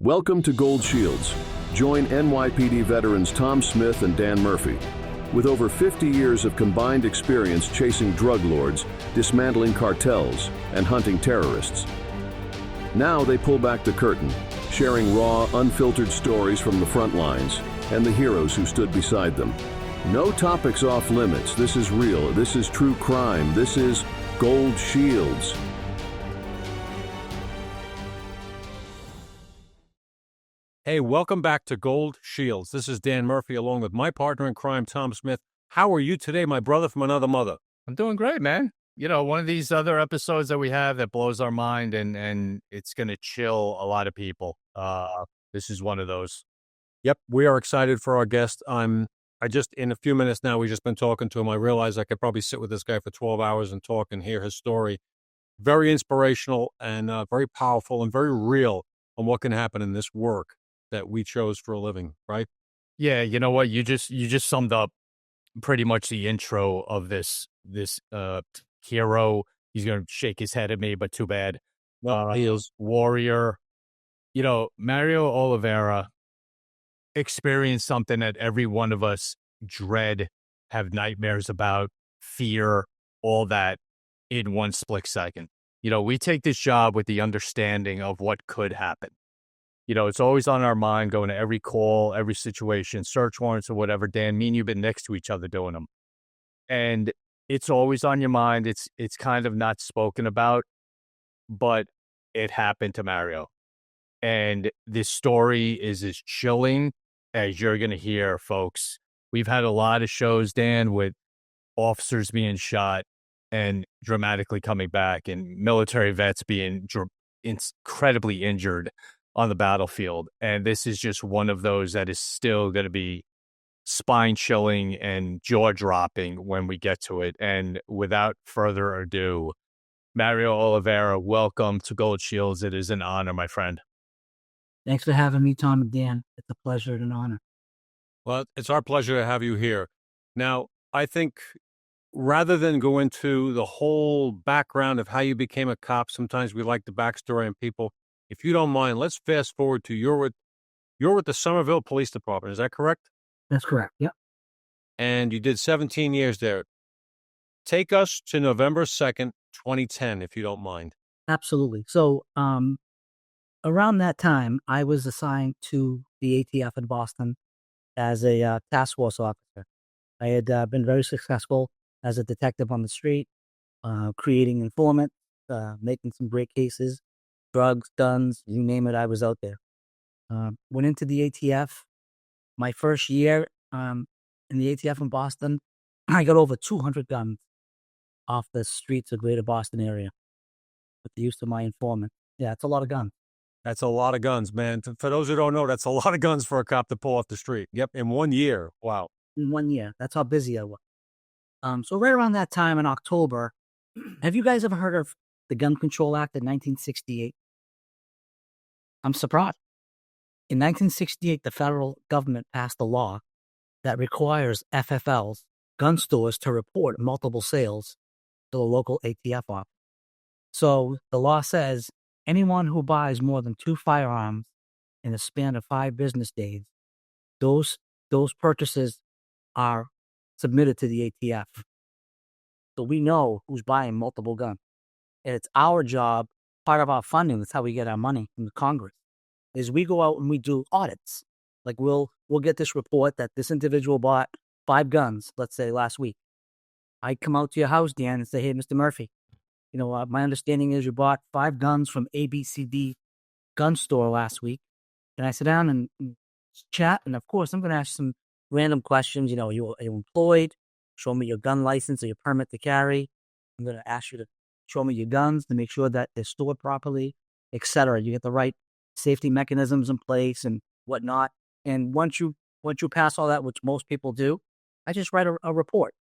Welcome to Gold Shields. Join NYPD veterans Tom Smith and Dan Murphy. With over 50 years of combined experience chasing drug lords, dismantling cartels, and hunting terrorists. Now they pull back the curtain, sharing raw, unfiltered stories from the front lines and the heroes who stood beside them. No topics off limits. This is real. This is true crime. This is Gold Shields. Hey, welcome back to Gold Shields. This is Dan Murphy along with my partner in crime, Tom Smith. How are you today, my brother from another mother? I'm doing great, man. You know, one of these other episodes that we have that blows our mind and it's going to chill a lot of people. This is one of those. Yep, we are excited for our guest. I just, in a few minutes now, we've just been talking to him. I realized I could probably sit with this guy for 12 hours and talk and hear his story. Very inspirational and very powerful and very real on what can happen in this work that we chose for a living, right? Yeah, you know what? You just summed up pretty much the intro of this hero. He's gonna shake his head at me, but too bad. He is. Warrior. You know, Mario Oliveira experienced something that every one of us dread, have nightmares about, fear, all that in one split second. You know, we take this job with the understanding of what could happen. You know, it's always on our mind, going to every call, every situation, search warrants or whatever. Dan, me and you've been next to each other doing them. And it's always on your mind. It's kind of not spoken about, but it happened to Mario. And this story is as chilling as you're going to hear, folks. We've had a lot of shows, Dan, with officers being shot and dramatically coming back and military vets being incredibly injured on the battlefield. And this is just one of those that is still going to be spine chilling and jaw dropping when we get to it. And without further ado, Mario Oliveira, welcome to Gold Shields. It is an honor, my friend. Thanks for having me, Tom and Dan. It's a pleasure and an honor. Well, it's our pleasure to have you here. Now, I think rather than go into the whole background of how you became a cop, sometimes we like the backstory on people. If you don't mind, let's fast forward to you're with the Somerville Police Department. Is that correct? That's correct. Yep. And you did 17 years there. Take us to November 2nd, 2010, if you don't mind. Absolutely. So around that time, I was assigned to the ATF in Boston as a task force officer. I had been very successful as a detective on the street, creating informants, making some great cases. Drugs, guns, you name it, I was out there. Went into the ATF. My first year in the ATF in Boston, I got over 200 guns off the streets of greater Boston area with the use of my informant. Yeah, it's a lot of guns. That's a lot of guns, man. For those who don't know, that's a lot of guns for a cop to pull off the street. Yep, in 1 year. Wow. In 1 year. That's how busy I was. So right around that time in October, have you guys ever heard of the Gun Control Act of 1968? I'm surprised. In 1968, the federal government passed a law that requires FFLs, gun stores, to report multiple sales to the local ATF office. So the law says anyone who buys more than 2 firearms in a span of 5 business days, those purchases are submitted to the ATF. So we know who's buying multiple guns. And it's our job, part of our funding, that's how we get our money from the Congress, is we go out and we do audits. Like we'll get this report that this individual bought 5 guns, let's say last week. I come out to your house, Dan, and say, hey, Mr. Murphy, you know, my understanding is you bought 5 guns from ABCD gun store last week. And I sit down and chat, and of course, I'm going to ask some random questions. You know, are you employed? Show me your gun license or your permit to carry. I'm going to ask you to show me your guns to make sure that they're stored properly, etc. You get the right safety mechanisms in place and whatnot. And once you pass all that, which most people do, I just write a report.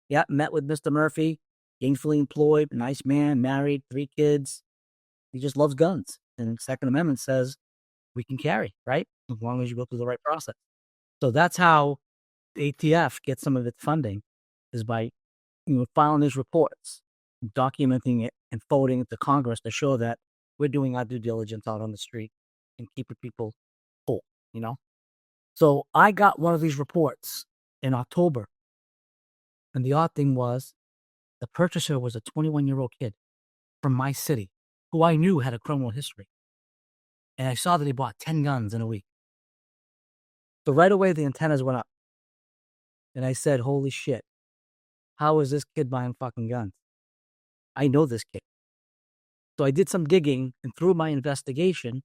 Yeah, met with Mr. Murphy, gainfully employed, nice man, married, 3 kids. He just loves guns. And the Second Amendment says we can carry, right? As long as you go through the right process. So that's how the ATF gets some of its funding, is by filing these reports, documenting it, and forwarding it to Congress to show that we're doing our due diligence out on the street. and keeping people whole, you know? So I got one of these reports in October. And the odd thing was the purchaser was a 21-year-old kid from my city who I knew had a criminal history. And I saw that he bought 10 guns in a week. So right away, the antennas went up. And I said, holy shit, how is this kid buying fucking guns? I know this kid. So I did some digging, and through my investigation,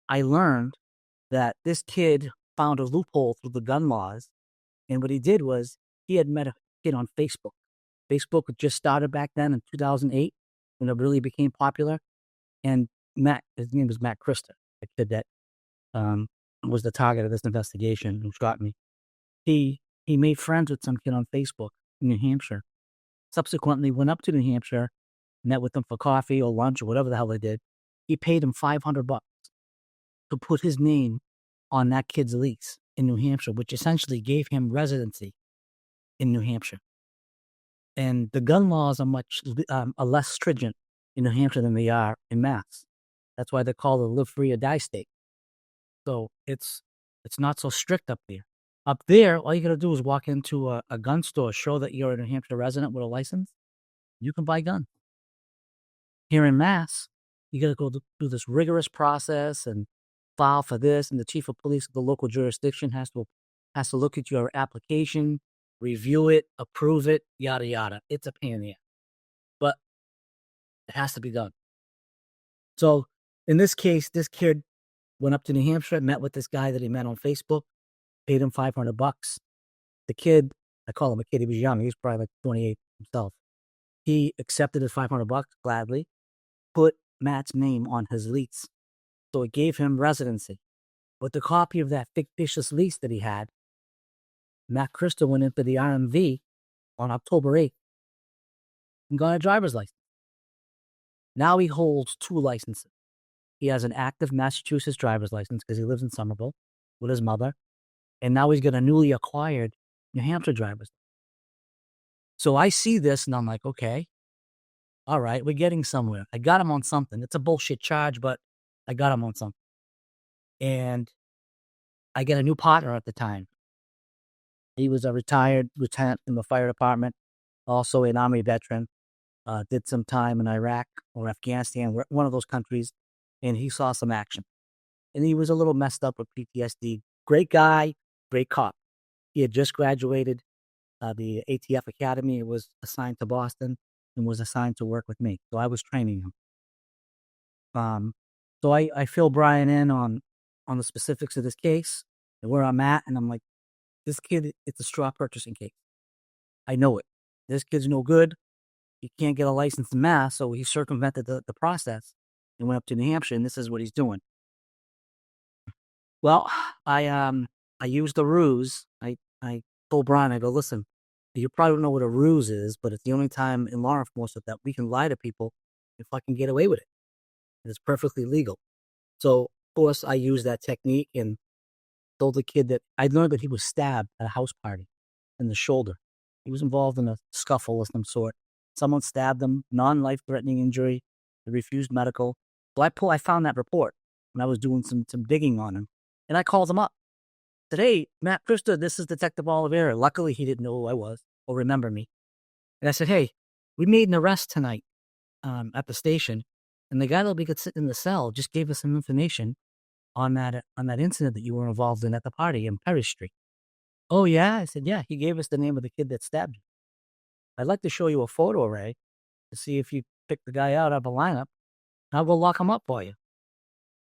I learned that this kid found a loophole through the gun laws. And what he did was he had met a kid on Facebook. Facebook had just started back then in 2008 when it really became popular. And his name was Matt Christa, the kid that was the target of this investigation who shot me. He made friends with some kid on Facebook in New Hampshire. Subsequently went up to New Hampshire, met with them for coffee or lunch or whatever the hell they did. He paid him $500 to put his name on that kid's lease in New Hampshire, which essentially gave him residency in New Hampshire. And the gun laws are less stringent in New Hampshire than they are in Mass. That's why they're called a live free or die state. So it's not so strict up there. Up there, all you got to do is walk into a gun store, show that you're a New Hampshire resident with a license. You can buy guns. Here in Mass, you got to go through this rigorous process and file for this, and the chief of police of the local jurisdiction has to look at your application, review it, approve it, yada yada. It's a pain in the ass, but it has to be done. So in this case, this kid went up to New Hampshire, met with this guy that he met on Facebook, paid him $500. The kid, I call him a kid, he was young, he was probably like 28 himself. He accepted his $500 gladly, put Matt's name on his lease. So it gave him residency. With the copy of that fictitious lease that he had, Matt Christa went into the RMV on October 8th and got a driver's license. Now he holds 2 licenses. He has an active Massachusetts driver's license because he lives in Somerville with his mother. And now he's got a newly acquired New Hampshire driver's license. So I see this and I'm like, okay, all right, we're getting somewhere. I got him on something. It's a bullshit charge, but I got him on something. And I get a new partner at the time. He was a retired lieutenant in the fire department, also an Army veteran, did some time in Iraq or Afghanistan, one of those countries, and he saw some action. And he was a little messed up with PTSD. Great guy, great cop. He had just graduated the ATF Academy. He was assigned to Boston and was assigned to work with me. So I was training him. So I fill Brian in on the specifics of this case and where I'm at. And I'm like, this kid, it's a straw purchasing case. I know it. This kid's no good. He can't get a license in Mass, so he circumvented the process and went up to New Hampshire, and this is what he's doing. Well, I used the ruse. I told Brian, I go, listen, you probably don't know what a ruse is, but it's the only time in law enforcement that we can lie to people if I can get away with it. And it's perfectly legal. So, of course, I used that technique and told the kid that I learned that he was stabbed at a house party in the shoulder. He was involved in a scuffle of some sort. Someone stabbed him, non-life-threatening injury. He refused medical. So I found that report when I was doing some digging on him. And I called him up. I said, hey, Matt Christa, this is Detective Oliveira. Luckily, he didn't know who I was or remember me. And I said, hey, we made an arrest tonight at the station. And the guy that we could sit in the cell just gave us some information on that incident that you were involved in at the party in Perry Street. Oh, yeah? I said, yeah, he gave us the name of the kid that stabbed you. I'd like to show you a photo array to see if you pick the guy out of a lineup. I'll go lock him up for you.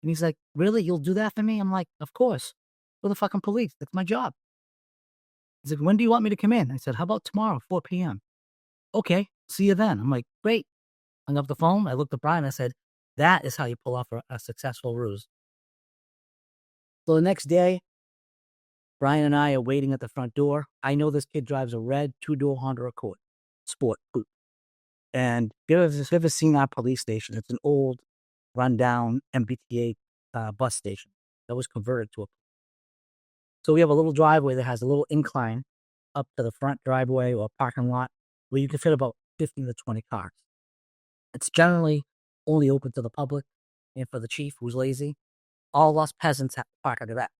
And he's like, really? You'll do that for me? I'm like, of course. For the fucking police. That's my job. He's like, when do you want me to come in? I said, how about tomorrow, 4 p.m.? Okay, see you then. I'm like, great. Hung up the phone. I looked at Brian. I said, that is how you pull off a successful ruse. So the next day, Brian and I are waiting at the front door. I know this kid drives a red 2-door Honda Accord Sport coupe. And if you've ever seen our police station, it's an old, rundown MBTA bus station that was converted to a. So we have a little driveway that has a little incline up to the front driveway or parking lot where you can fit about 15 to 20 cars. It's generally only open to the public and for the chief who's lazy. all us peasants have to park under that.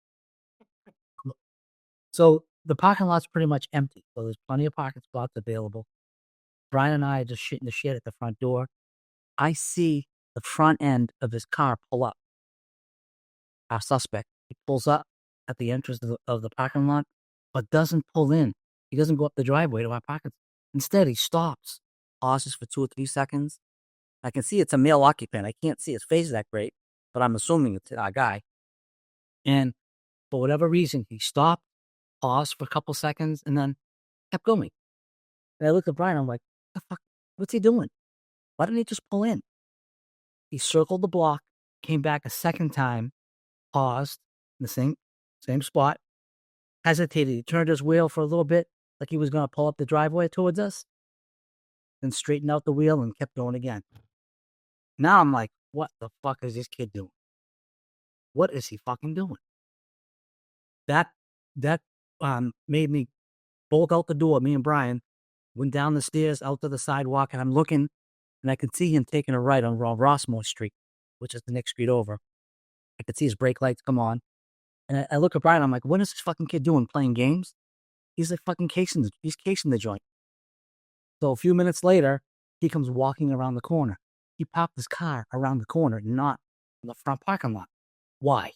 So the parking lot's pretty much empty. So there's plenty of parking spots available. Brian and I are just shitting the shit at the front door. I see the front end of his car pull up. Our suspect, he pulls up at the entrance of the parking lot, but doesn't pull in. He doesn't go up the driveway to our parking. Instead, he stops, pauses for 2 or 3 seconds. I can see it's a male occupant. I can't see his face that great, but I'm assuming it's our guy. And for whatever reason, he stopped, paused for a couple seconds, and then kept going. And I looked at Brian. I'm like, the fuck? What's he doing? Why didn't he just pull in? He circled the block, came back a second time, paused in the same spot, hesitated. He turned his wheel for a little bit, like he was going to pull up the driveway towards us, then straightened out the wheel and kept going again. Now I'm like, what the fuck is this kid doing? What is he fucking doing? That made me bolt out the door. Me and Brian went down the stairs out to the sidewalk, and I'm looking, and I can see him taking a right on Rossmore Street, which is the next street over. I could see his brake lights come on. And I look at Brian, I'm like, what is this fucking kid doing? Playing games? He's like fucking casing the joint. So a few minutes later, he comes walking around the corner. He popped his car around the corner, not in the front parking lot. Why?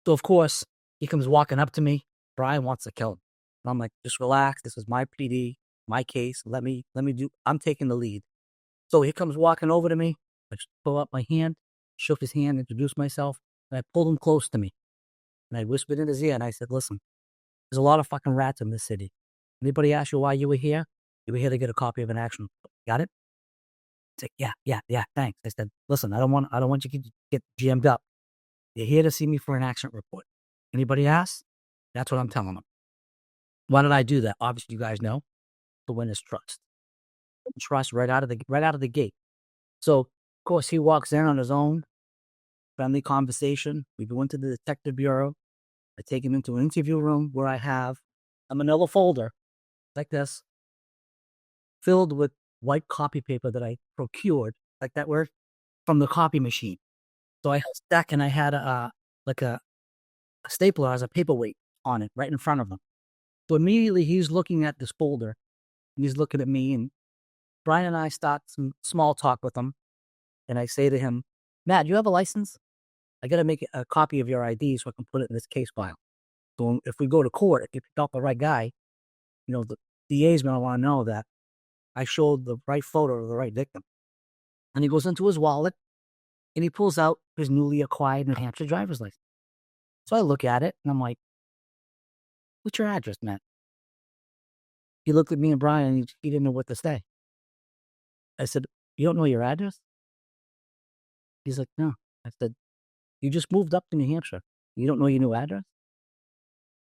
So of course, he comes walking up to me. Brian wants to kill him. And I'm like, just relax. This is my PD, my case. Let me I'm taking the lead. So he comes walking over to me. I just pull up my hand, shook his hand, introduced myself, and I pulled him close to me. And I whispered in his ear, and I said, listen, there's a lot of fucking rats in this city. Anybody ask you why you were here? You were here to get a copy of an action report. Got it? He's like, yeah, thanks. I said, listen, I don't want you to get jammed up. You're here to see me for an accident report. Anybody ask? That's what I'm telling them. Why did I do that? Obviously, you guys know. To win his trust. Trust right out of the gate. So, of course, he walks in on his own. Friendly conversation. We go into the detective bureau. I take him into an interview room where I have a manila folder like this, filled with white copy paper that I procured, like that were from the copy machine. So I had a stack, and I had a stapler as a paperweight on it right in front of him. So immediately he's looking at this folder, and he's looking at me, and Brian and I start some small talk with him, and I say to him, Matt, you have a license? I got to make a copy of your ID so I can put it in this case file. So if we go to court, if you pick out the right guy, the DA is going to want to know that I showed the right photo of the right victim. And he goes into his wallet, and he pulls out his newly acquired New Hampshire driver's license. So I look at it, and I'm like, what's your address, Matt? He looked at me and Brian, and he didn't know what to say. I said, you don't know your address? He's like, no. I said, you just moved up to New Hampshire. You don't know your new address?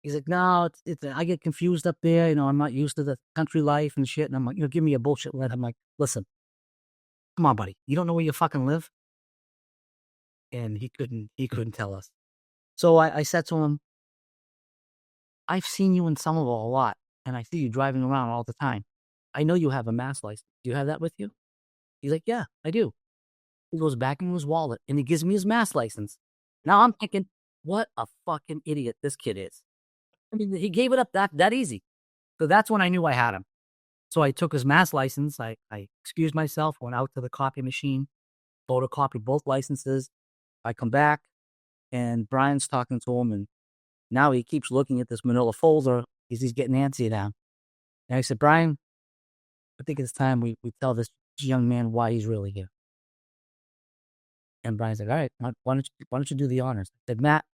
He's like, no, I get confused up there. I'm not used to the country life and shit. And I'm like, give me a bullshit letter. I'm like, listen, come on, buddy. You don't know where you fucking live? And he couldn't tell us. So I said to him, I've seen you in Somerville a lot, and I see you driving around all the time. I know you have a Mass license. Do you have that with you? He's like, yeah, I do. He goes back in his wallet, and he gives me his Mass license. Now I'm thinking, what a fucking idiot this kid is. I mean, he gave it up that easy. So that's when I knew I had him. So I took his Mass license. I excused myself, went out to the copy machine, photocopied both licenses. I come back, and Brian's talking to him, and now he keeps looking at this manila folder because he's getting antsy now. And I said, Brian, I think it's time we tell this young man why he's really here. And Brian's like, all right, why don't you do the honors? I said, Matt,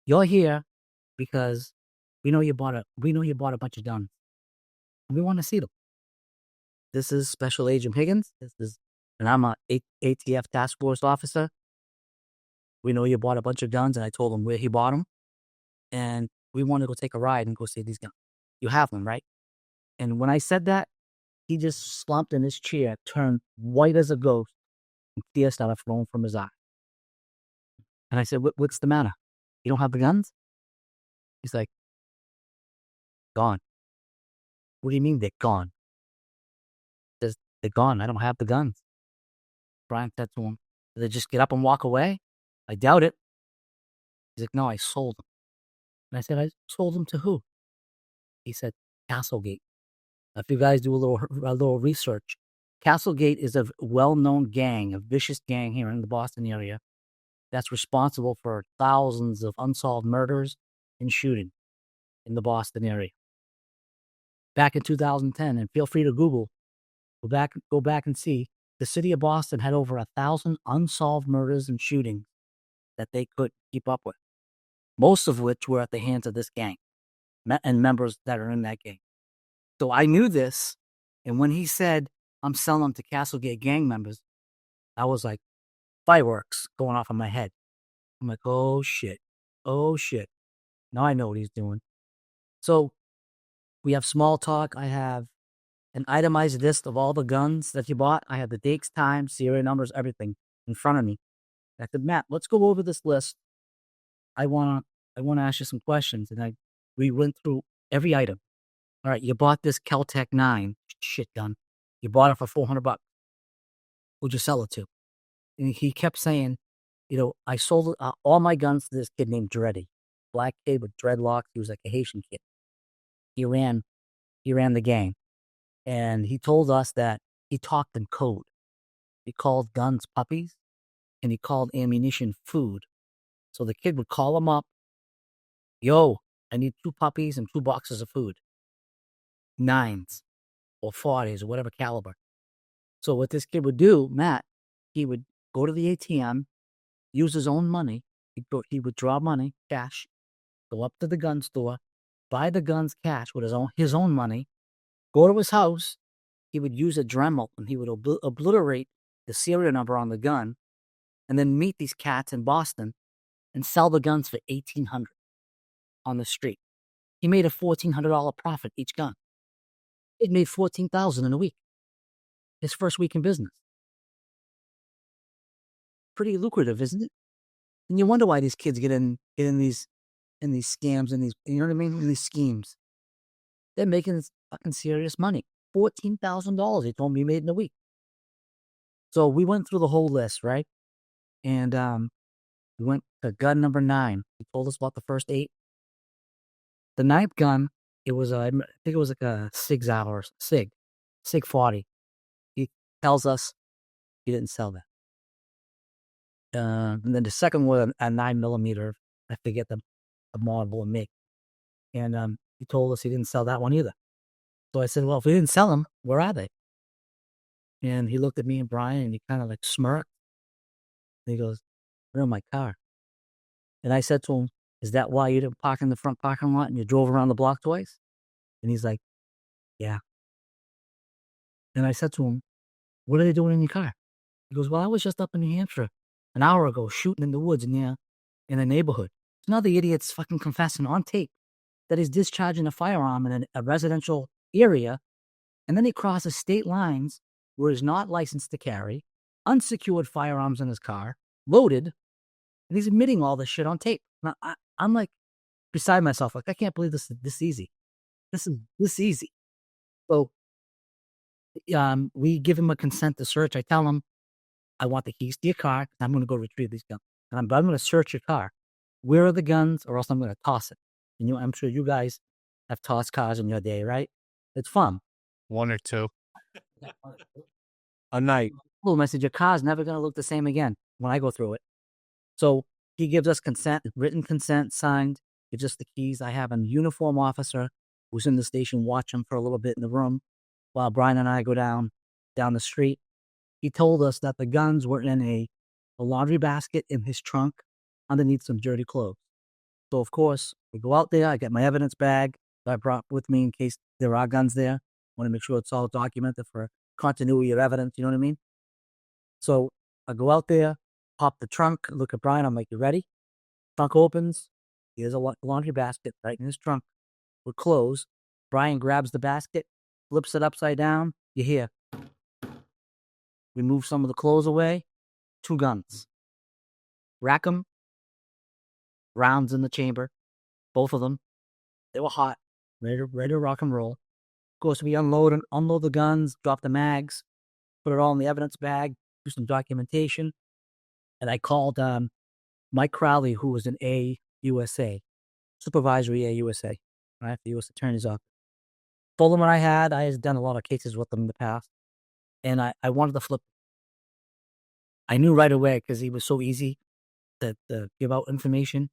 you're here because we know you bought a bunch of guns. We want to see them. This is Special Agent Higgins. And I'm a ATF task force officer. We know you bought a bunch of guns, and I told him where he bought them. And we want to go take a ride and go see these guns. You have them, right? And when I said that, he just slumped in his chair, turned white as a ghost, and tears started flowing from his eye. And I said, what's the matter? You don't have the guns? He's like, gone. What do you mean they're gone? He says, they're gone. I don't have the guns. Brian said to him, did they just get up and walk away? I doubt it. He's like, no, I sold them. And I said, I sold them to who? He said, Castlegate. If you guys do a little research, Castlegate is a well-known gang, a vicious gang here in the Boston area that's responsible for thousands of unsolved murders and shootings in the Boston area. Back in 2010, and feel free to Google, go back and see, the city of Boston had over 1,000 unsolved murders and shootings that they could keep up with, most of which were at the hands of this gang and members that are in that gang. So I knew this, and when he said, I'm selling them to Castlegate gang members, I was like, fireworks going off in my head. I'm like, oh shit. Now I know what he's doing. So we have small talk. I have an itemized list of all the guns that you bought. I have the dates, times, serial numbers, everything in front of me. I said, Matt, let's go over this list. I wanna ask you some questions. And we went through every item. All right, you bought this Kel-Tec 9 shit gun. You bought it for $400. Who'd you sell it to? And he kept saying, I sold all my guns to this kid named Dreddy. Black kid with dreadlocks. He was like a Haitian kid. He ran the gang. And he told us that he talked in code. He called guns puppies, and he called ammunition food. So the kid would call him up, yo, I need 2 puppies and 2 boxes of food. 9s or 40s or whatever caliber. So what this kid would do, Matt, he would go to the ATM, use his own money. He would draw money, cash, go up to the gun store, buy the guns cash with his own money, go to his house. He would use a Dremel, and he would obliterate the serial number on the gun, and then meet these cats in Boston and sell the guns for $1,800 on the street. He made a $1,400 profit each gun. It made $14,000 in a week. His first week in business. Pretty lucrative, isn't it? And you wonder why these kids get in these scams and these, you know what I mean, in these schemes. They're making fucking serious money. $14,000 he told me he made in a week. So we went through the whole list, right? And we went to gun number 9. He told us about the first 8. The 9th gun, it was I think it was like a Sig 40. He tells us he didn't sell that. And then the second was a 9mm. I forget the model and make. And he told us he didn't sell that one either. So I said, well, if we didn't sell them, where are they? And he looked at me and Brian, and he kind of like smirked. And he goes, they're in my car. And I said to him, is that why you didn't park in the front parking lot and you drove around the block twice? And he's like, yeah. And I said to him, what are they doing in your car? He goes, well, I was just up in New Hampshire an hour ago shooting in the woods in a neighborhood. So now the idiot's fucking confessing on tape that he's discharging a firearm in a residential area, and then he crosses state lines where he's not licensed to carry, unsecured firearms in his car, loaded, and he's admitting all this shit on tape. Now, I'm like beside myself, like, I can't believe this is this easy. This is this easy. So we give him a consent to search. I tell him, I want the keys to your car. I'm going to go retrieve these guns. And I'm going to search your car. Where are the guns? Or else I'm going to toss it. And I'm sure you guys have tossed cars in your day, right? It's fun. 1 or 2 a night. I said, your car's never going to look the same again when I go through it. So he gives us consent, written consent, signed, gives us the keys. I have a uniform officer who's in the station watching for a little bit in the room while Brian and I go down the street. He told us that the guns were in a laundry basket in his trunk underneath some dirty clothes. So, of course, we go out there. I get my evidence bag that I brought with me in case there are guns there. I want to make sure it's all documented for continuity of evidence. You know what I mean? So I go out there, pop the trunk, look at Brian. I'm like, you ready? Trunk opens. Here's a laundry basket right in his trunk with clothes. Brian grabs the basket, flips it upside down. You hear. We move some of the clothes away. 2 guns. Rack them. Rounds in the chamber. Both of them. They were hot. Ready to rock and roll. Of course, we unload the guns, drop the mags, put it all in the evidence bag, do some documentation. And I called Mike Crowley, who was an AUSA, supervisory AUSA, right? The U.S. Attorney's Office. Told him what I had. I had done a lot of cases with him in the past. And I wanted to flip. I knew right away because he was so easy to give out information.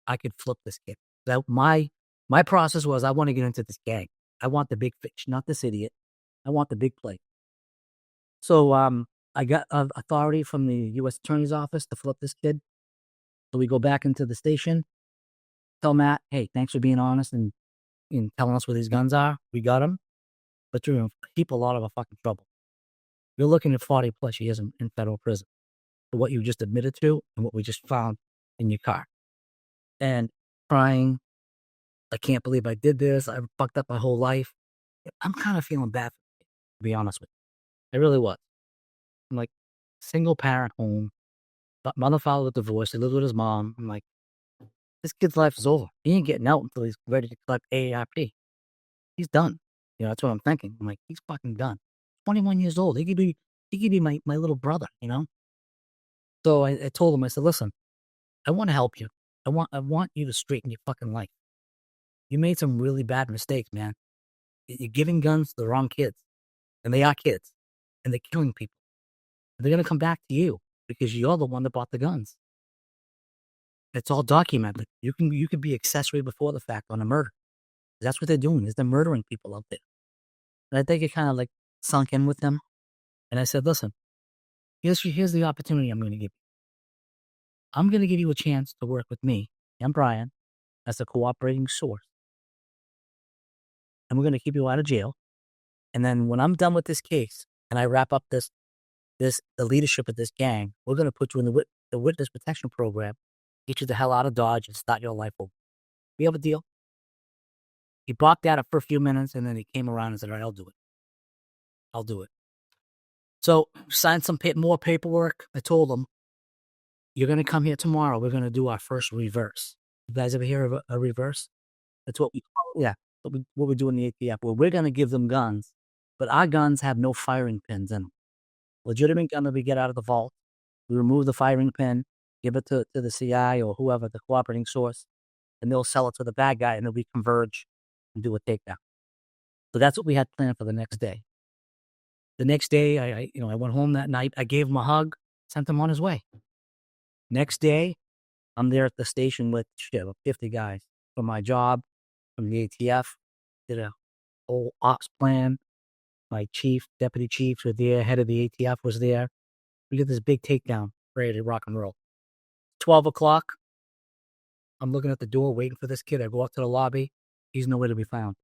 I could flip this kid. That my process was I want to get into this gang. I want the big fish, not this idiot. I want the big play. So I got authority from the U.S. Attorney's Office to flip this kid. So we go back into the station, tell Matt, hey, thanks for being honest and telling us where these guns are. We got them, but you're going to keep a lot of fucking trouble. You're looking at 40 plus years in federal prison for what you just admitted to and what we just found in your car. And crying, I can't believe I did this. I fucked up my whole life. I'm kind of feeling bad, to be honest with you. I really was. I'm like, single parent home. Mother, father with divorce. He lives with his mom. I'm like, this kid's life is over. He ain't getting out until he's ready to collect AARP. He's done. You know, that's what I'm thinking. I'm like, he's fucking done. 21 years old. He could be my little brother, you know? So I told him, I said, listen, I want to help you. I want you to straighten your fucking life. You made some really bad mistakes, man. You're giving guns to the wrong kids. And they are kids. And they're killing people. And they're going to come back to you because you're the one that bought the guns. It's all documented. You can be accessory before the fact on a murder. That's what they're doing, is they're murdering people out there. And I think it kind of like sunk in with them. And I said, listen, here's the opportunity I'm going to give you. I'm going to give you a chance to work with me and Brian as a cooperating source. And we're going to keep you out of jail. And then when I'm done with this case and I wrap up the leadership of this gang, we're going to put you in the witness protection program, get you the hell out of Dodge and start your life over. We have a deal. He balked at it for a few minutes and then he came around and said, all right, I'll do it. I'll do it. So signed some more paperwork. I told him, you're going to come here tomorrow. We're going to do our first reverse. You guys ever hear of a reverse? That's what we call it. Yeah. What we do in the ATF. Well, we're going to give them guns, but our guns have no firing pins in them. Legitimate gun that we get out of the vault. We remove the firing pin, give it to the CI or whoever, the cooperating source, and they'll sell it to the bad guy and then we converge and do a takedown. So that's what we had planned for the next day. The next day, I went home that night. I gave him a hug, sent him on his way. Next day, I'm there at the station with 50 guys from my job, from the ATF, did a whole ops plan. My chief, deputy chiefs were there, head of the ATF was there. We did this big takedown, ready to rock and roll. 12 o'clock, I'm looking at the door, waiting for this kid. I go up to the lobby. He's nowhere to be found.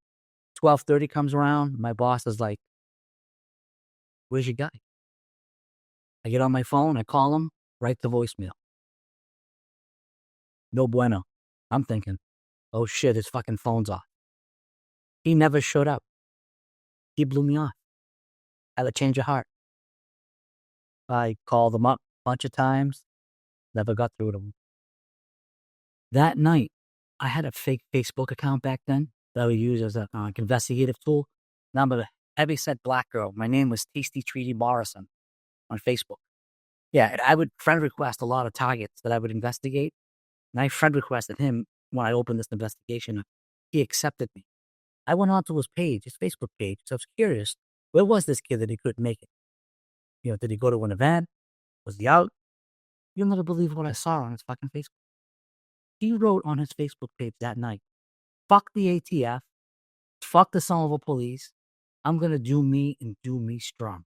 12:30 comes around. My boss is like, where's your guy? I get on my phone. I call him, right to voicemail. No bueno. I'm thinking, oh shit, his fucking phone's off. He never showed up. He blew me off. I had a change of heart. I called him up a bunch of times. Never got through to him. That night, I had a fake Facebook account back then that I would use as an investigative tool. Now I'm a heavyset black girl. My name was Tasty Treaty Morrison on Facebook. Yeah, and I would friend request a lot of targets that I would investigate. And I friend requested him when I opened this investigation. He accepted me. I went onto his page, his Facebook page. So I was curious, where was this kid that he couldn't make it? You know, did he go to an event? Was he out? You'll never believe what I saw on his fucking Facebook. He wrote on his Facebook page that night, fuck the ATF, fuck the son of a police. I'm going to do me and do me strong.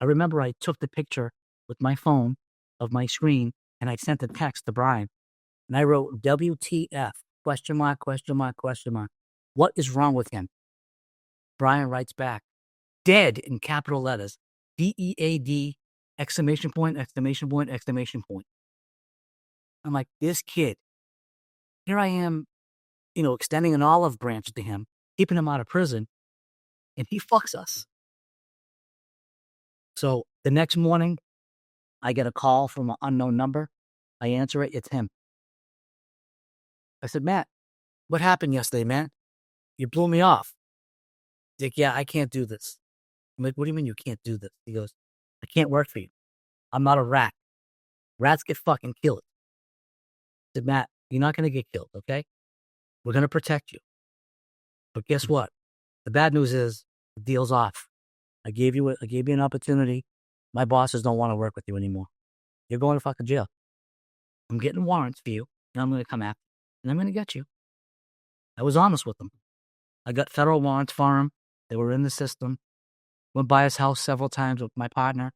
I remember I took the picture with my phone of my screen and I sent a text to Brian. And I wrote WTF, question mark, question mark, question mark. What is wrong with him? Brian writes back, dead in capital letters, DEAD, exclamation point, exclamation point, exclamation point. I'm like, this kid, here I am, extending an olive branch to him, keeping him out of prison, and he fucks us. So the next morning, I get a call from an unknown number. I answer it. It's him. I said, Matt, what happened yesterday, man? You blew me off. Dick, yeah, I can't do this. I'm like, what do you mean you can't do this? He goes, I can't work for you. I'm not a rat. Rats get fucking killed. said, Matt, you're not going to get killed, okay? We're going to protect you. But guess what? The bad news is the deal's off. I gave you an opportunity. My bosses don't want to work with you anymore. You're going to fucking jail. I'm getting warrants for you, and I'm going to come after you, and I'm going to get you. I was honest with them. I got federal warrants for him. They were in the system. Went by his house several times with my partner.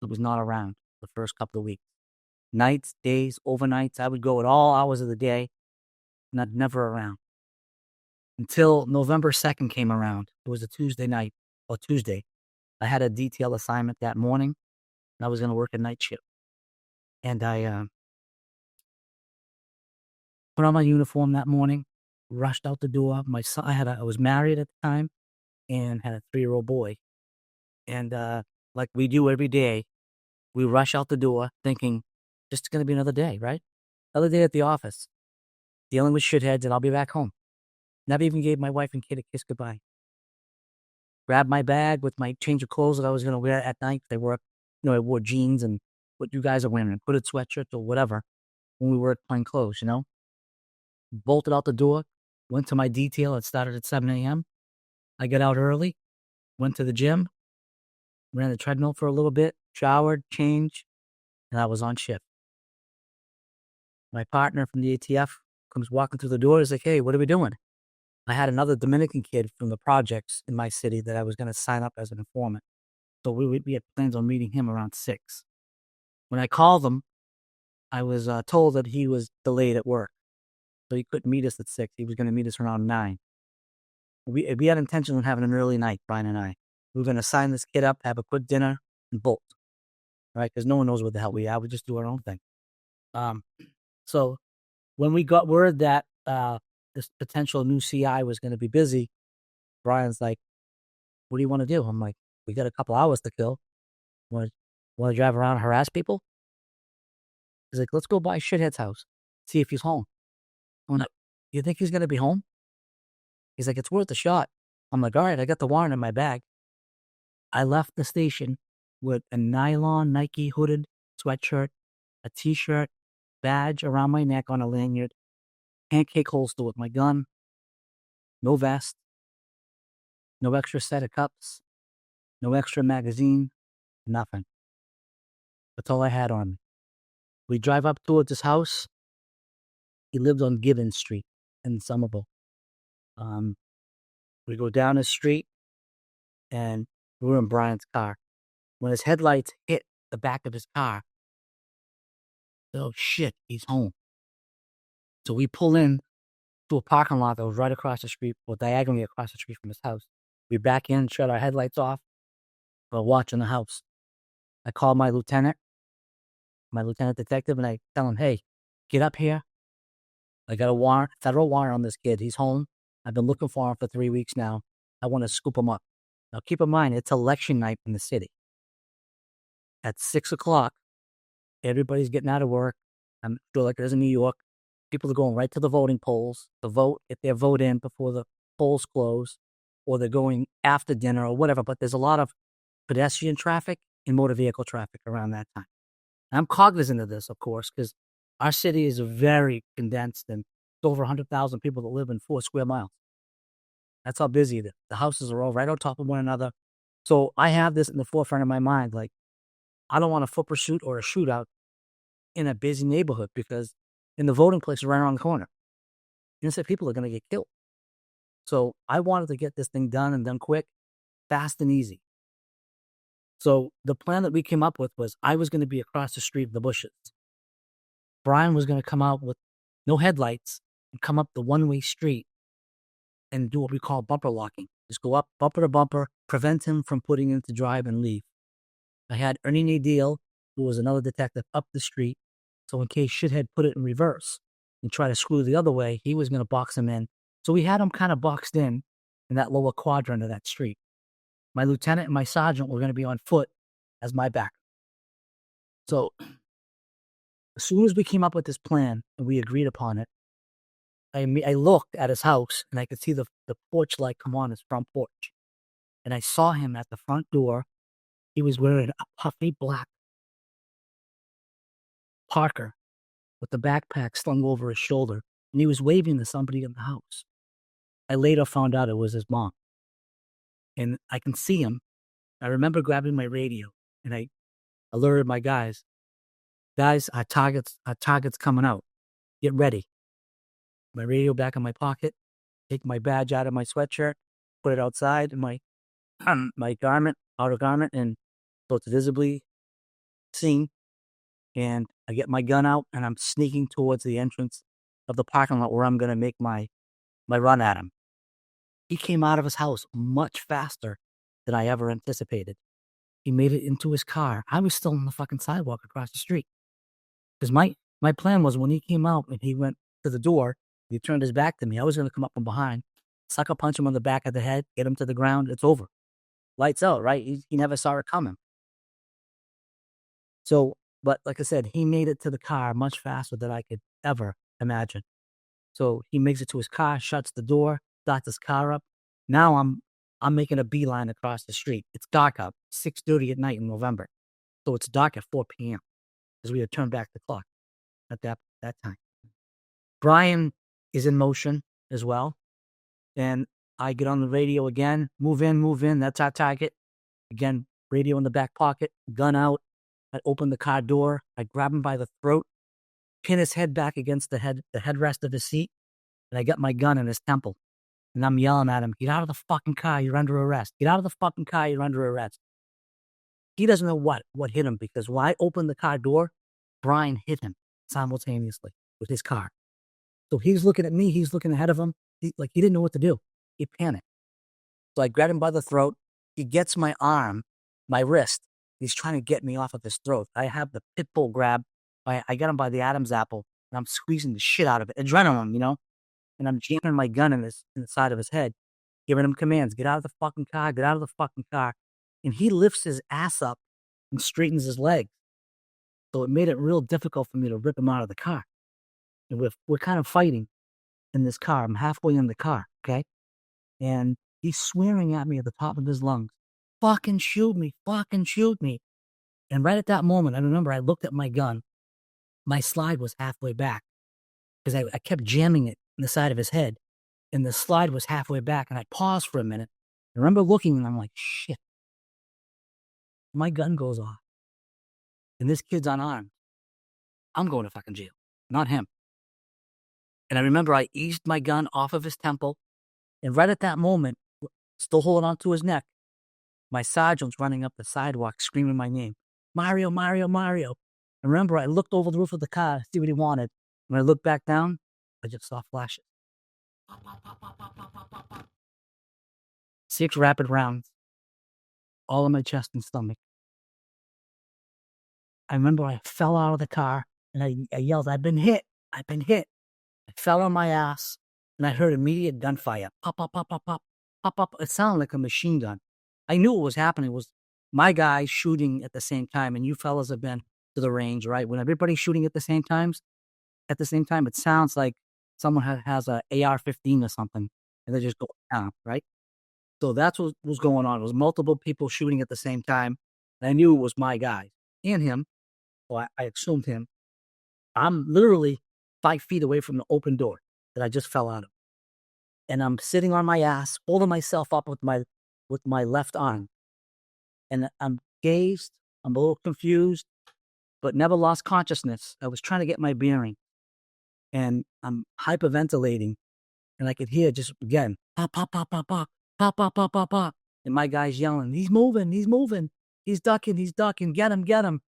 It was not around the first couple of weeks. Nights, days, overnights. I would go at all hours of the day, not never around. Until November 2nd came around. It was a Tuesday night, or Tuesday. I had a detail assignment that morning, and I was going to work a night shift. And I put on my uniform that morning, rushed out the door. My son, I was married at the time and had a 3-year-old boy. And like we do every day, we rush out the door thinking, just going to be another day, right? Another day at the office, dealing with shitheads, and I'll be back home. Never even gave my wife and kid a kiss goodbye. Grabbed my bag with my change of clothes that I was going to wear at night. I wore jeans and what you guys are wearing, and hooded sweatshirt or whatever when we were plain clothes, Bolted out the door, went to my detail. It started at 7 a.m. I got out early, went to the gym, ran the treadmill for a little bit, showered, changed, and I was on shift. My partner from the ATF comes walking through the door. He's like, hey, what are we doing? I had another Dominican kid from the projects in my city that I was going to sign up as an informant. So we had plans on meeting him around 6. When I called him, I was told that he was delayed at work. So he couldn't meet us at 6. He was going to meet us around 9. We had intention of having an early night, Brian and I. We were going to sign this kid up, have a quick dinner, and bolt. Right? Because no one knows what the hell we are. We just do our own thing. So when we got word that this potential new CI was going to be busy, Brian's like, what do you want to do? I'm like, we got a couple hours to kill. Want to drive around and harass people? He's like, let's go by Shithead's house, see if he's home. I'm like, you think he's going to be home? He's like, it's worth a shot. I'm like, all right, I got the warrant in my bag. I left the station with a nylon Nike hooded sweatshirt, a t-shirt, badge around my neck on a lanyard, pancake holster with my gun, no vest, no extra set of cups, no extra magazine, nothing. That's all I had on me. We drive up towards his house. He lived on Gibbons Street in Somerville. We go down his street, and we're in Brian's car. When his headlights hit the back of his car, oh shit, he's home. So we pull in to a parking lot that was right across the street, or diagonally across the street from his house. We back in, shut our headlights off, we're watching the house. I call my lieutenant detective, and I tell him, hey, get up here. I got a warrant, federal warrant on this kid. He's home. I've been looking for him for 3 weeks now. I want to scoop him up. Now, keep in mind, it's election night in the city. At 6 o'clock, everybody's getting out of work. I'm sure like it is in New York. People are going right to the voting polls to vote, get their vote in before the polls close, or they're going after dinner or whatever. But there's a lot of pedestrian traffic and motor vehicle traffic around that time. I'm cognizant of this, of course, because our city is very condensed and it's over 100,000 people that live in 4 square miles. That's how busy it is. The houses are all right on top of one another. So I have this in the forefront of my mind. Like, I don't want a foot pursuit or a shootout in a busy neighborhood because in the voting place right around the corner, innocent people are going to get killed. So I wanted to get this thing done and done quick, fast and easy. So the plan that we came up with was I was going to be across the street in the bushes. Brian was going to come out with no headlights and come up the one-way street and do what we call bumper locking. Just go up bumper to bumper, prevent him from putting into drive and leave. I had Ernie Nadile, who was another detective, up the street. So in case shithead put it in reverse and try to screw the other way, he was going to box him in. So we had him kind of boxed in that lower quadrant of that street. My lieutenant and my sergeant were going to be on foot as my backup. So as soon as we came up with this plan and we agreed upon it, I looked at his house and I could see the porch light come on his front porch. And I saw him at the front door. He was wearing a puffy black Parker with the backpack slung over his shoulder, and he was waving to somebody in the house. I later found out it was his mom. And I can see him. I remember grabbing my radio, and I alerted my guys. Guys, our target's coming out. Get ready. My radio back in my pocket, take my badge out of my sweatshirt, put it outside in my outer garment, and so it's visibly seen. And I get my gun out, and I'm sneaking towards the entrance of the parking lot where I'm going to make my run at him. He came out of his house much faster than I ever anticipated. He made it into his car. I was still on the fucking sidewalk across the street. Because my plan was when he came out and he went to the door, he turned his back to me. I was going to come up from behind, sucker punch him on the back of the head, get him to the ground. It's over. Lights out, right? He never saw it coming. So, but like I said, he made it to the car much faster than I could ever imagine. So he makes it to his car, shuts the door, starts his car up. Now I'm making a beeline across the street. It's dark out, 6:30 at night in November. So it's dark at 4 p.m. because we had turned back the clock at that time. Brian is in motion as well. And I get on the radio again, move in, that's our target. Again, radio in the back pocket, gun out. I open the car door, I grab him by the throat, pin his head back against the headrest of his seat, and I got my gun in his temple. And I'm yelling at him, get out of the fucking car, you're under arrest. Get out of the fucking car, you're under arrest. He doesn't know what hit him, because when I opened the car door, Brian hit him simultaneously with his car. So he's looking at me, he's looking ahead of him. He didn't know what to do. He panicked. So I grab him by the throat. He gets my arm, my wrist. He's trying to get me off of his throat. I have the pit bull grab. I got him by the Adam's apple, and I'm squeezing the shit out of it. Adrenaline, and I'm jamming my gun in the side of his head, giving him commands. Get out of the fucking car. Get out of the fucking car. And he lifts his ass up and straightens his legs. So it made it real difficult for me to rip him out of the car. And we're kind of fighting in this car. I'm halfway in the car, okay? And he's swearing at me at the top of his lungs. Fucking shoot me. Fucking shoot me. And right at that moment, I remember I looked at my gun. My slide was halfway back because I kept jamming it in the side of his head. And the slide was halfway back. And I paused for a minute. I remember looking, and I'm like, shit. My gun goes off. And this kid's unarmed. I'm going to fucking jail, not him. And I remember I eased my gun off of his temple. And right at that moment, still holding on to his neck, my sergeant's running up the sidewalk screaming my name. Mario, Mario, Mario. And remember, I looked over the roof of the car to see what he wanted. When I looked back down, I just saw flashes. 6 rapid rounds, all in my chest and stomach. I remember I fell out of the car, and I yelled, I've been hit. I've been hit. I fell on my ass, and I heard immediate gunfire. Pop, pop, pop, pop, pop, pop, pop. It sounded like a machine gun. I knew what was happening. It was my guy shooting at the same time, and you fellas have been to the range, right? When everybody's shooting at the same time, it sounds like someone has a AR-15 or something, and they just go down, right? So that's what was going on. It was multiple people shooting at the same time, and I knew it was my guy and him. Well, I assumed him. I'm literally 5 feet away from the open door that I just fell out of. And I'm sitting on my ass, holding myself up with my left arm. And I'm dazed, I'm a little confused, but never lost consciousness. I was trying to get my bearing. And I'm hyperventilating. And I could hear just again, pop, pop, pop, pop, pop, pop, pop, pop, pop, pop. And my guy's yelling, he's moving, he's ducking, get him.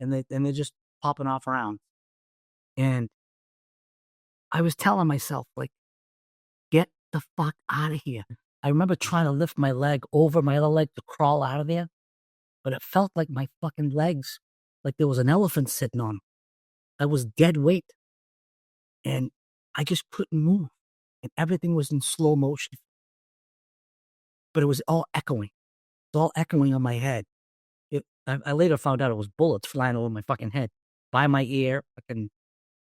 And they're just popping off around. And I was telling myself, like, get the fuck out of here. I remember trying to lift my leg over my other leg to crawl out of there, but it felt like my fucking legs, like there was an elephant sitting on them. I was dead weight. And I just couldn't move. And everything was in slow motion. But it was all echoing. It was all echoing on my head. I later found out it was bullets flying over my fucking head. By my ear, fucking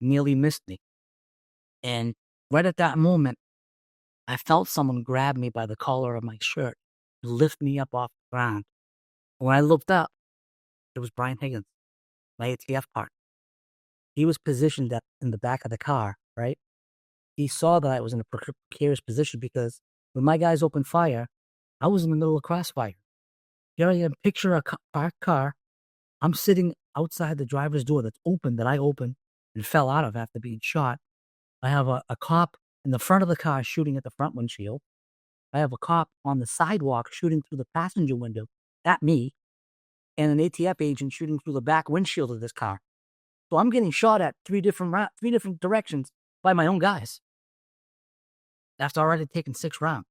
nearly missed me. And right at that moment, I felt someone grab me by the collar of my shirt and lift me up off the ground. When I looked up, it was Brian Higgins, my ATF partner. He was positioned in the back of the car, right? He saw that I was in a precarious position because when my guys opened fire, I was in the middle of crossfire. Here I am, picture a parked car. I'm sitting outside the driver's door that's open, that I opened and fell out of after being shot. I have a cop in the front of the car shooting at the front windshield. I have a cop on the sidewalk shooting through the passenger window at me, and an ATF agent shooting through the back windshield of this car. So I'm getting shot at three different directions by my own guys. After already taking 6 rounds.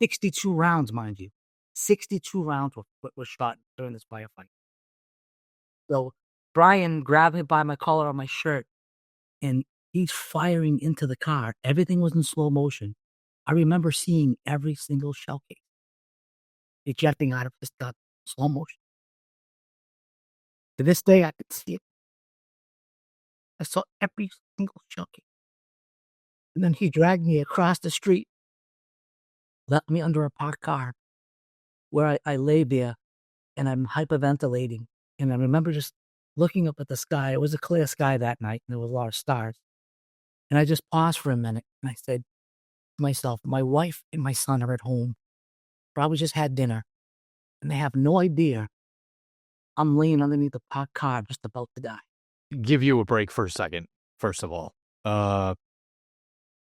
62 rounds, mind you. 62 rounds were shot during this firefight. So Brian grabbed me by my collar on my shirt, and he's firing into the car. Everything was in slow motion. I remember seeing every single shell case ejecting out of this gun, slow motion. To this day, I could see it. I saw every single shell case. And then he dragged me across the street, left me under a parked car, where I lay there, and I'm hyperventilating. And I remember just looking up at the sky. It was a clear sky that night, and there was a lot of stars. And I just paused for a minute, and I said to myself, my wife and my son are at home, probably just had dinner, and they have no idea I'm laying underneath a parked car just about to die. Give you a break for a second, first of all.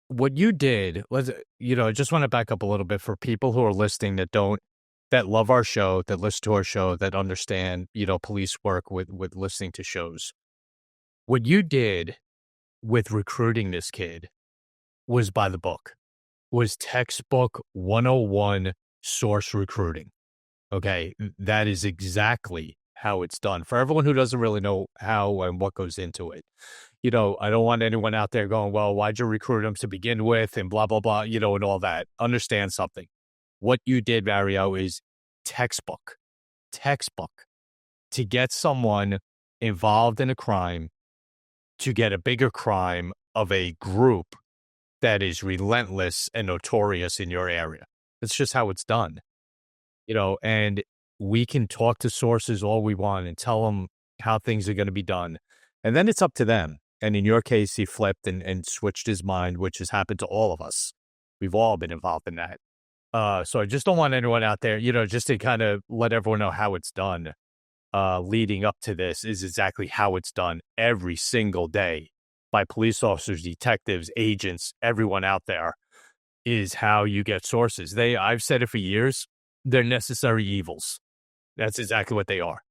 What you did was, I just want to back up a little bit for people who are listening that love our show, that listen to our show, that understand, police work with listening to shows. What you did with recruiting this kid was by the book, was textbook 101 source recruiting. Okay, that is exactly how it's done. For everyone who doesn't really know how and what goes into it, I don't want anyone out there going, well, why'd you recruit him to begin with and blah, blah, blah, and all that. Understand something. What you did, Mario, is textbook to get someone involved in a crime, to get a bigger crime of a group that is relentless and notorious in your area. That's just how it's done. And we can talk to sources all we want and tell them how things are going to be done. And then it's up to them. And in your case, he flipped and switched his mind, which has happened to all of us. We've all been involved in that. So I just don't want anyone out there, just to kind of let everyone know how it's done. Leading up to this is exactly how it's done every single day by police officers, detectives, agents, everyone out there, is how you get sources. I've said it for years. They're necessary evils. That's exactly what they are.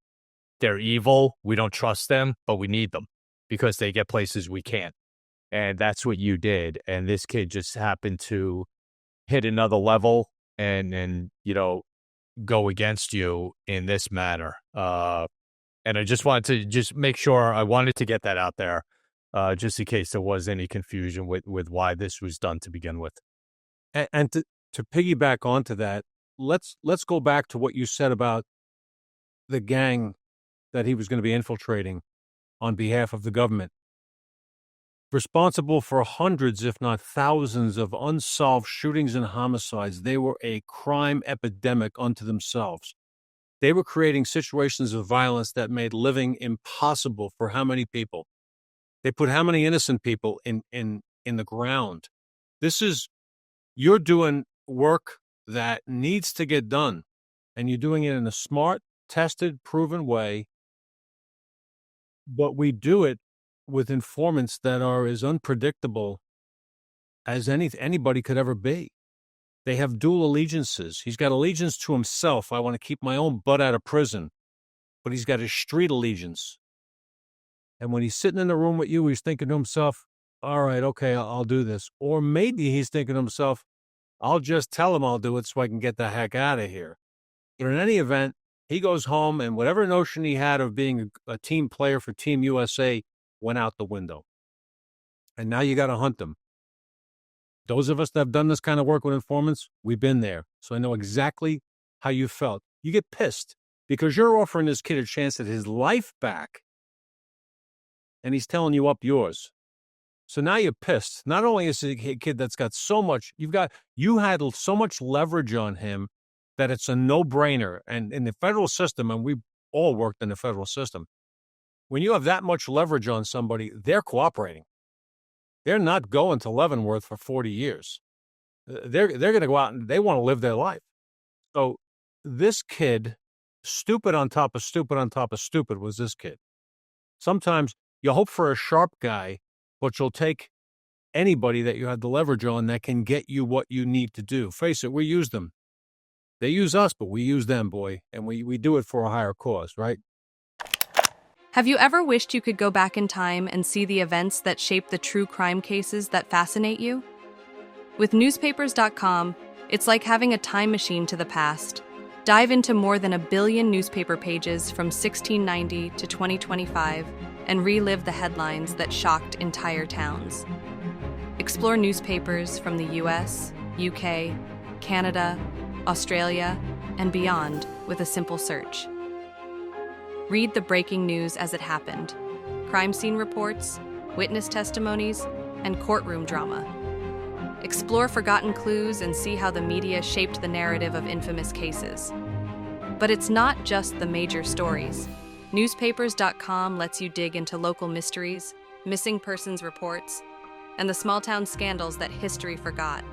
They're evil. We don't trust them, but we need them because they get places we can't. And that's what you did. And this kid just happened to hit another level and go against you in this manner. And I just wanted to make sure, I wanted to get that out there, just in case there was any confusion with why this was done to begin with. And to piggyback onto that, let's go back to what you said about the gang that he was going to be infiltrating on behalf of the government. Responsible for hundreds, if not thousands, of unsolved shootings and homicides. They were a crime epidemic unto themselves. They were creating situations of violence that made living impossible for how many people? They put how many innocent people in the ground? You're doing work that needs to get done, and you're doing it in a smart, tested, proven way. But we do it with informants that are as unpredictable as anybody could ever be. They have dual allegiances. He's got allegiance to himself. I want to keep my own butt out of prison. But he's got a street allegiance. And when he's sitting in the room with you, he's thinking to himself, all right, okay, I'll do this. Or maybe he's thinking to himself, I'll just tell him I'll do it so I can get the heck out of here. But in any event, he goes home, and whatever notion he had of being a team player for Team USA went out the window. And now you got to hunt them. Those of us that have done this kind of work with informants, we've been there. So I know exactly how you felt. You get pissed because you're offering this kid a chance at his life back, and he's telling you up yours. So now you're pissed. Not only is he a kid that's got so much, you had so much leverage on him that it's a no-brainer. And in the federal system, and we've all worked in the federal system, when you have that much leverage on somebody, they're cooperating. They're not going to Leavenworth for 40 years. They're going to go out and they want to live their life. So this kid, stupid on top of stupid on top of stupid, was this kid. Sometimes you hope for a sharp guy, but you'll take anybody that you have the leverage on that can get you what you need to do. Face it, we use them. They use us, but we use them, boy. And we do it for a higher cause, right? Have you ever wished you could go back in time and see the events that shape the true crime cases that fascinate you? With newspapers.com, it's like having a time machine to the past. Dive into more than 1 billion newspaper pages from 1690 to 2025 and relive the headlines that shocked entire towns. Explore newspapers from the US, UK, Canada, Australia, and beyond with a simple search. Read the breaking news as it happened, crime scene reports, witness testimonies, and courtroom drama. Explore forgotten clues and see how the media shaped the narrative of infamous cases. But it's not just the major stories. Newspapers.com lets you dig into local mysteries, missing persons reports, and the small-town scandals that history forgot.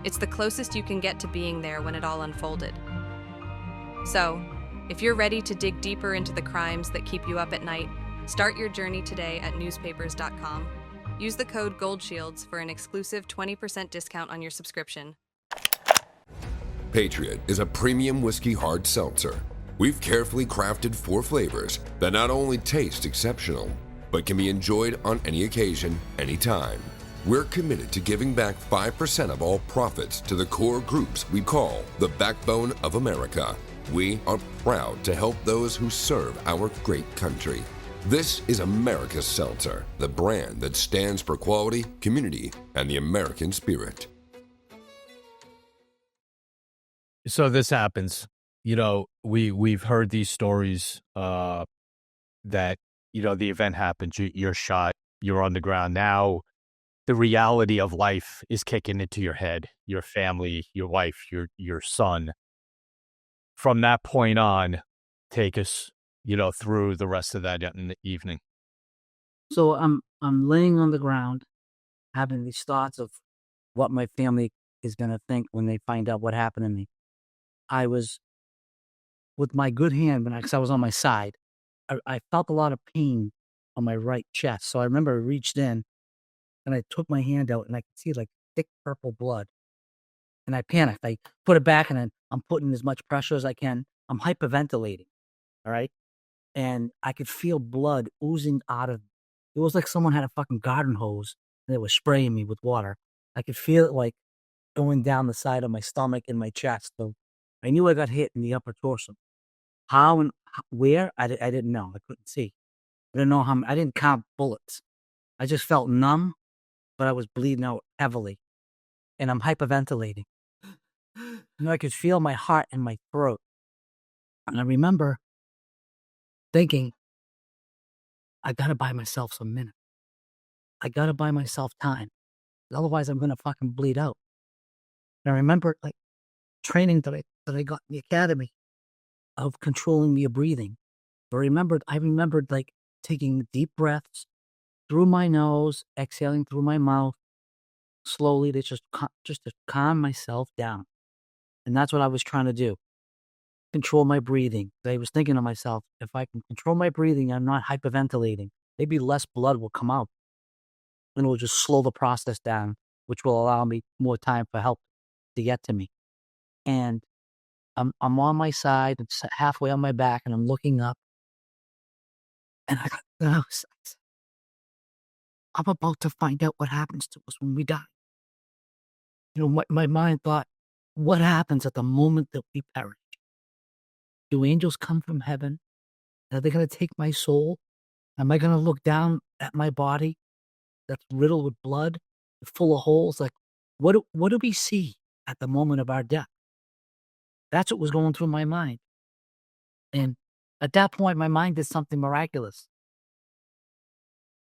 It's the closest you can get to being there when it all unfolded. So, if you're ready to dig deeper into the crimes that keep you up at night, start your journey today at newspapers.com. Use the code GOLDSHIELDS for an exclusive 20% discount on your subscription. Patriot is a premium whiskey hard seltzer. We've carefully crafted 4 flavors that not only taste exceptional, but can be enjoyed on any occasion, anytime. We're committed to giving back 5% of all profits to the core groups we call the backbone of America. We are proud to help those who serve our great country. This is America's Seltzer, the brand that stands for quality, community, and the American spirit. So this happens. We've heard these stories that, the event happens, you're shot, you're on the ground. Now, the reality of life is kicking into your head, your family, your wife, your son. From that point on, take us, through the rest of that evening. So I'm laying on the ground, having these thoughts of what my family is going to think when they find out what happened to me. I was, with my good hand, because I was on my side, I felt a lot of pain on my right chest. So I remember I reached in and I took my hand out and I could see like thick purple blood. And I panicked. I put it back and I'm putting as much pressure as I can. I'm hyperventilating. All right. And I could feel blood oozing out of me. It was like someone had a fucking garden hose and they were spraying me with water. I could feel it like going down the side of my stomach and my chest. So I knew I got hit in the upper torso. How and where? I didn't know. I couldn't see. I didn't know how. I didn't count bullets. I just felt numb, but I was bleeding out heavily. And I'm hyperventilating. I could feel my heart in my throat. And I remember thinking, I gotta buy myself some minutes. I gotta buy myself time. Otherwise, I'm gonna fucking bleed out. And I remember like training that I got in the academy of controlling your breathing. But I remembered like taking deep breaths through my nose, exhaling through my mouth, slowly to just to calm myself down. And that's what I was trying to do. Control my breathing. I was thinking to myself, if I can control my breathing, I'm not hyperventilating. Maybe less blood will come out. And it will just slow the process down, which will allow me more time for help to get to me. And I'm on my side, it's halfway on my back, and I'm looking up. And I'm about to find out what happens to us when we die. My mind thought, what happens at the moment that we perish? Do angels come from heaven? Are they going to take my soul? Am I going to look down at my body that's riddled with blood, full of holes? Like, what do we see at the moment of our death? That's what was going through my mind. And at that point, my mind did something miraculous.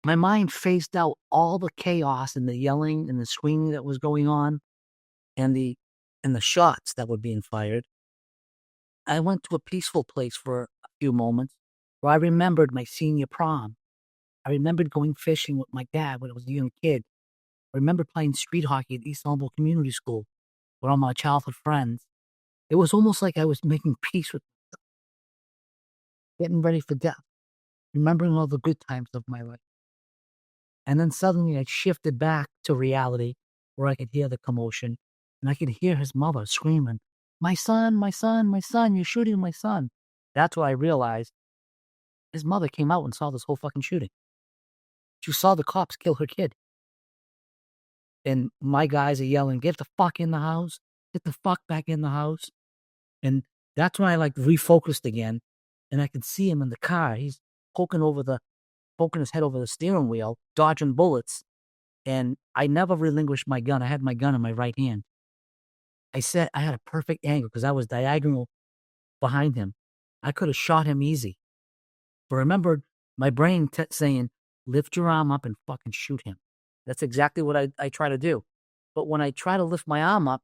My mind phased out all the chaos and the yelling and the screaming that was going on and the shots that were being fired. I went to a peaceful place for a few moments where I remembered my senior prom. I remembered going fishing with my dad when I was a young kid. I remember playing street hockey at East Elmville Community School with all my childhood friends. It was almost like I was making peace with myself, getting ready for death, remembering all the good times of my life. And then suddenly I shifted back to reality where I could hear the commotion and I could hear his mother screaming, "My son, my son, my son, you're shooting my son." That's when I realized his mother came out and saw this whole fucking shooting. She saw the cops kill her kid. And my guys are yelling, "Get the fuck in the house. Get the fuck back in the house." And that's when I refocused again. And I could see him in the car. He's poking his head over the steering wheel, dodging bullets. And I never relinquished my gun. I had my gun in my right hand. I had a perfect angle because I was diagonal behind him. I could have shot him easy. But remember my brain saying, lift your arm up and fucking shoot him. That's exactly what I try to do. But when I try to lift my arm up,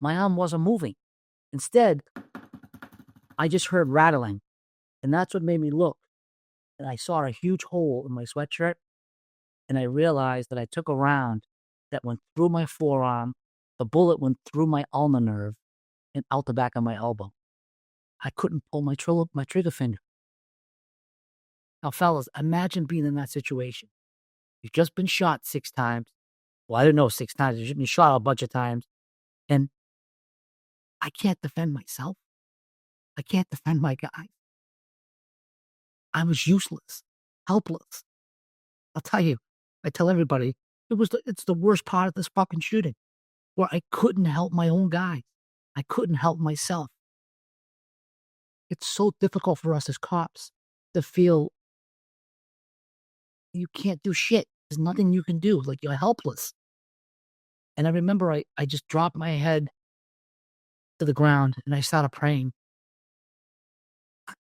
my arm wasn't moving. Instead, I just heard rattling. And that's what made me look. And I saw a huge hole in my sweatshirt. And I realized that I took a round that went through my forearm. The bullet went through my ulnar nerve and out the back of my elbow. I couldn't pull my trigger finger. Now, fellas, imagine being in that situation. You've just been shot 6 times. Well, I didn't know 6 times. You've been shot a bunch of times. And I can't defend myself. I can't defend my guy. I was useless, helpless. I'll tell you, I tell everybody, it's the worst part of this fucking shooting, where I couldn't help my own guy. I couldn't help myself. It's so difficult for us as cops to feel you can't do shit. There's nothing you can do. Like, you're helpless. And I remember I just dropped my head to the ground and I started praying.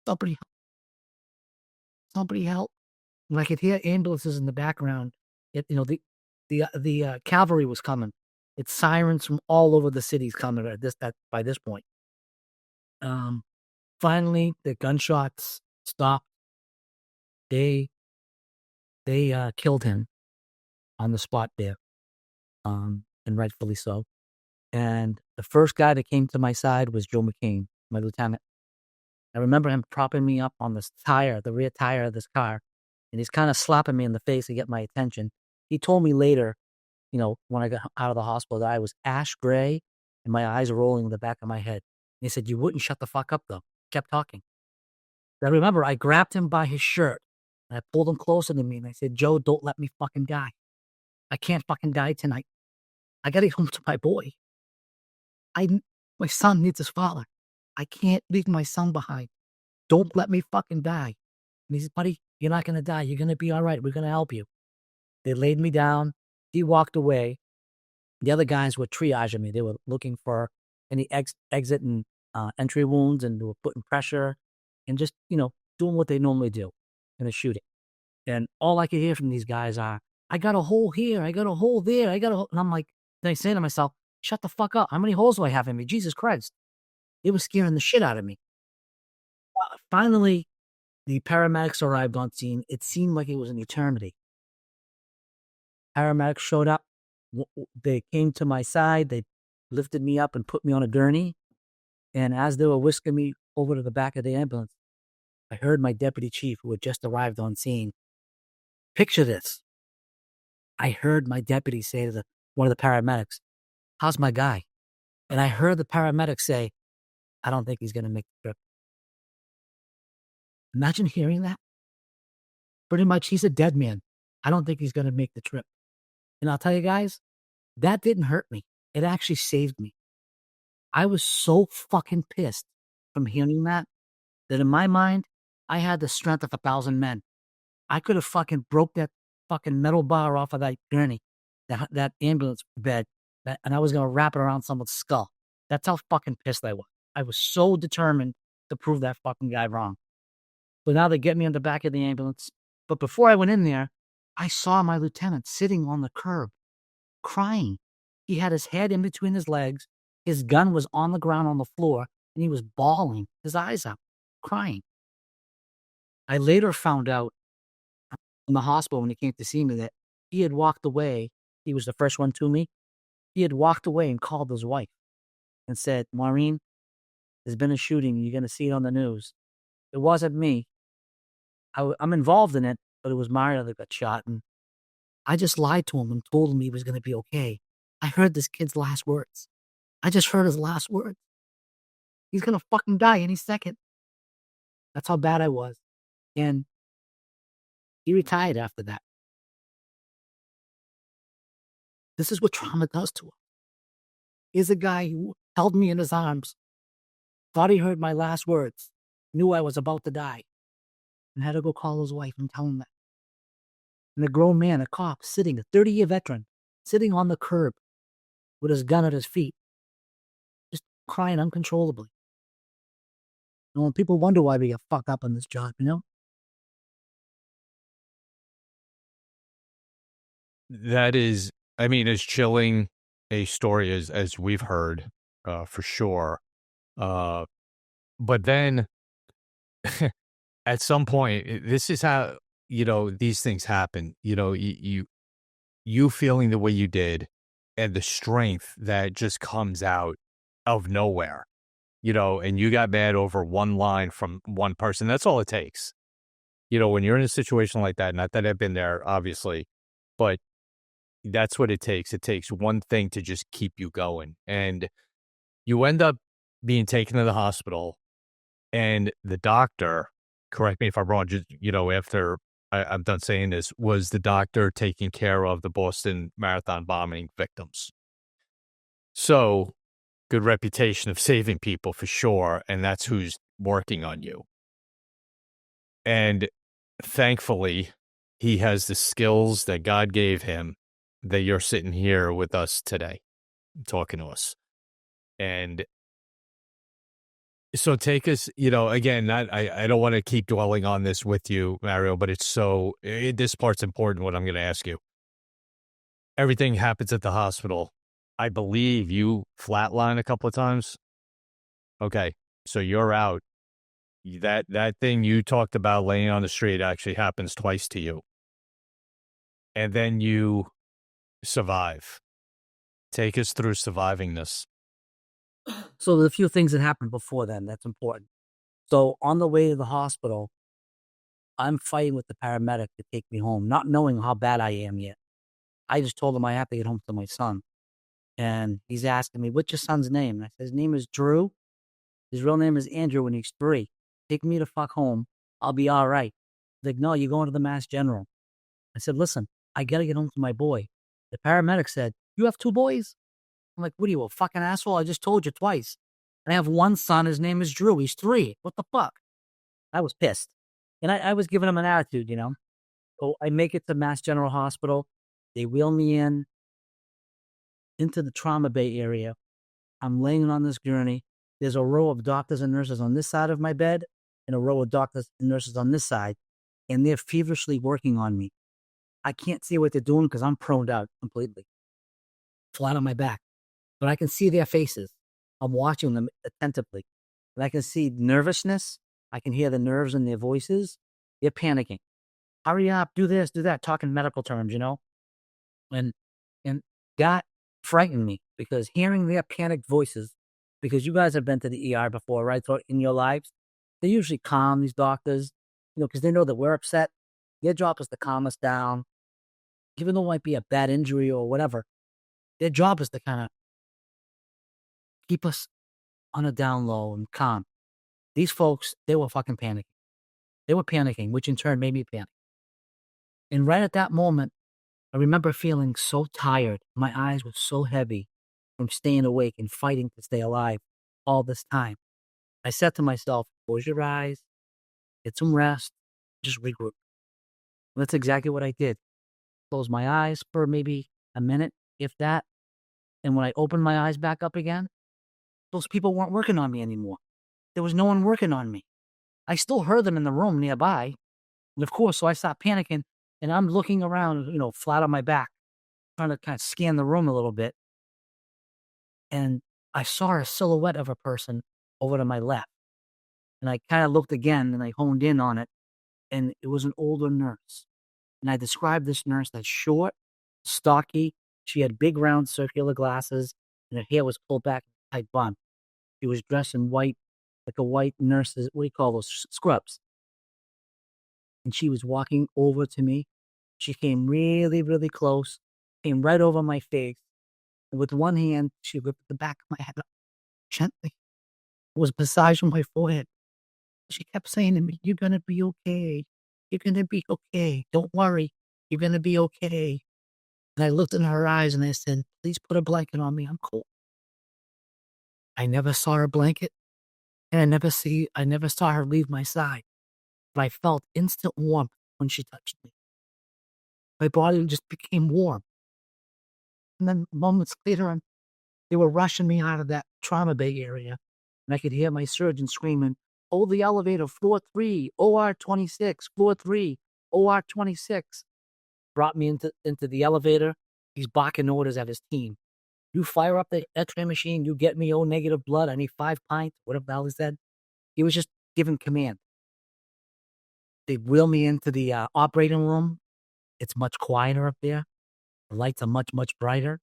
Somebody help. And I could hear ambulances in the background. The cavalry was coming. It's sirens from all over the cities coming by this point. Finally, the gunshots stopped. They killed him on the spot there, and rightfully so. And the first guy that came to my side was Joe McCain, my lieutenant. I remember him propping me up on the rear tire of this car, and he's kind of slapping me in the face to get my attention. He told me later, when I got out of the hospital, that I was ash gray and my eyes were rolling in the back of my head. And he said, "You wouldn't shut the fuck up, though." Kept talking. I remember I grabbed him by his shirt and I pulled him closer to me and I said, "Joe, don't let me fucking die. I can't fucking die tonight. I gotta get home to my boy. My son needs his father. I can't leave my son behind. Don't let me fucking die." And he said, "Buddy, you're not gonna die. You're gonna be all right. We're gonna help you." They laid me down. He walked away. The other guys were triaging me. They were looking for any exit and entry wounds, and they were putting pressure and just, doing what they normally do in a shooting. And all I could hear from these guys are, "I got a hole here. I got a hole there. I got a hole." And I'm like, then I say to myself, shut the fuck up. How many holes do I have in me? Jesus Christ. It was scaring the shit out of me. Finally, the paramedics arrived on scene. It seemed like it was an eternity. Paramedics showed up. They came to my side. They lifted me up and put me on a gurney. And as they were whisking me over to the back of the ambulance, I heard my deputy chief, who had just arrived on scene. Picture this. I heard my deputy say to one of the paramedics, "How's my guy?" And I heard the paramedic say, "I don't think he's going to make the trip." Imagine hearing that. Pretty much, he's a dead man. I don't think he's going to make the trip. And I'll tell you guys, that didn't hurt me. It actually saved me. I was so fucking pissed from hearing that in my mind, I had the strength of 1,000 men. I could have fucking broke that fucking metal bar off of that gurney, that ambulance bed, and I was going to wrap it around someone's skull. That's how fucking pissed I was. I was so determined to prove that fucking guy wrong. So now they get me on the back of the ambulance. But before I went in there, I saw my lieutenant sitting on the curb, crying. He had his head in between his legs. His gun was on the ground on the floor, and he was bawling his eyes out, crying. I later found out in the hospital when he came to see me that he had walked away. He was the first one to me. He had walked away and called his wife and said, Maureen, there's been a shooting. You're going to see it on the news. It wasn't me. I'm involved in it, but it was Mario that got shot. And I just lied to him and told him he was going to be okay. I heard this kid's last words. I just heard his last words. He's going to fucking die any second. That's how bad I was. And he retired after that. This is what trauma does to him. Here's a guy who held me in his arms, thought he heard my last words, knew I was about to die, and had to go call his wife and tell him that. And a grown man, a cop, sitting, a 30-year veteran, sitting on the curb with his gun at his feet, just crying uncontrollably. And when people wonder why we get fucked up on this job, you know? That is, I mean, as chilling a story as we've heard, for sure. But then at some point, this is how, these things happen. You feeling the way you did and the strength that just comes out of nowhere, and you got mad over one line from one person. That's all it takes. When you're in a situation like that, not that I've been there, obviously, but that's what it takes. It takes one thing to just keep you going. And you end up being taken to the hospital, and the doctor, correct me if I'm wrong, just, after I'm done saying this, was the doctor taking care of the Boston Marathon bombing victims. So, good reputation of saving people for sure, and that's who's working on you. And thankfully, he has the skills that God gave him that you're sitting here with us today, talking to us. And so take us, again, I don't want to keep dwelling on this with you, Mario, but this part's important, what I'm going to ask you. Everything happens at the hospital. I believe you flatline a couple of times. Okay, so you're out. That thing you talked about laying on the street actually happens twice to you. And then you survive. Take us through surviving this. So there's a few things that happened before then that's important. So on the way to the hospital, I'm fighting with the paramedic to take me home, not knowing how bad I am yet. I just told him I have to get home to my son. And he's asking me, what's your son's name? And I said, his name is Drew. His real name is Andrew, and he's 3. Take me to fuck home. I'll be all right. He's like, no, you're going to the Mass General. I said, listen, I got to get home to my boy. The paramedic said, you have 2 boys? I'm like, what are you, a fucking asshole? I just told you twice. And I have one son. His name is Drew. He's 3. What the fuck? I was pissed. And I was giving him an attitude, So I make it to Mass General Hospital. They wheel me into the trauma bay area. I'm laying on this gurney. There's a row of doctors and nurses on this side of my bed and a row of doctors and nurses on this side. And they're feverishly working on me. I can't see what they're doing because I'm proned out completely, flat on my back. But I can see their faces. I'm watching them attentively. And I can see nervousness. I can hear the nerves in their voices. They're panicking. Hurry up, do this, do that, talking medical terms, And that frightened me because hearing their panicked voices, because you guys have been to the ER before, right? So in your lives, they usually calm these doctors, because they know that we're upset. Their job is to calm us down. Even though it might be a bad injury or whatever, their job is to kind of keep us on a down low and calm. These folks, they were fucking panicking. They were panicking, which in turn made me panic. And right at that moment, I remember feeling so tired. My eyes were so heavy from staying awake and fighting to stay alive all this time. I said to myself, close your eyes, get some rest, just regroup. And that's exactly what I did. Closed my eyes for maybe a minute, if that. And when I opened my eyes back up again, those people weren't working on me anymore. There was no one working on me. I still heard them in the room nearby. And of course, so I stopped panicking and I'm looking around, flat on my back, trying to kind of scan the room a little bit. And I saw a silhouette of a person over to my left. And I kind of looked again and I honed in on it. and it was an older nurse. And I described this nurse as short, stocky. She had big round circular glasses, and her hair was pulled back in a tight bun. She was dressed in white, like a white nurse's, what do you call those, scrubs. And she was walking over to me. She came really, really close, came right over my face. And with one hand, she ripped the back of my head up gently. It was massaging my forehead. She kept saying to me, "You're going to be okay. You're going to be okay. Don't worry. You're going to be okay." And I looked in her eyes and I said, "Please put a blanket on me. I'm cold." I never saw her blanket, and I never saw her leave my side. But I felt instant warmth when she touched me. My body just became warm. And then moments later, they were rushing me out of that trauma bay area, and I could hear my surgeon screaming, "Hold the elevator, floor 3, OR 26, floor 3, OR 26. Brought me into the elevator. He's barking orders at his team. "You fire up the X-ray machine, you get me O negative blood, I need 5 pints," whatever the hell he said. He was just giving command. They wheel me into the operating room. It's much quieter up there. The lights are much, much brighter,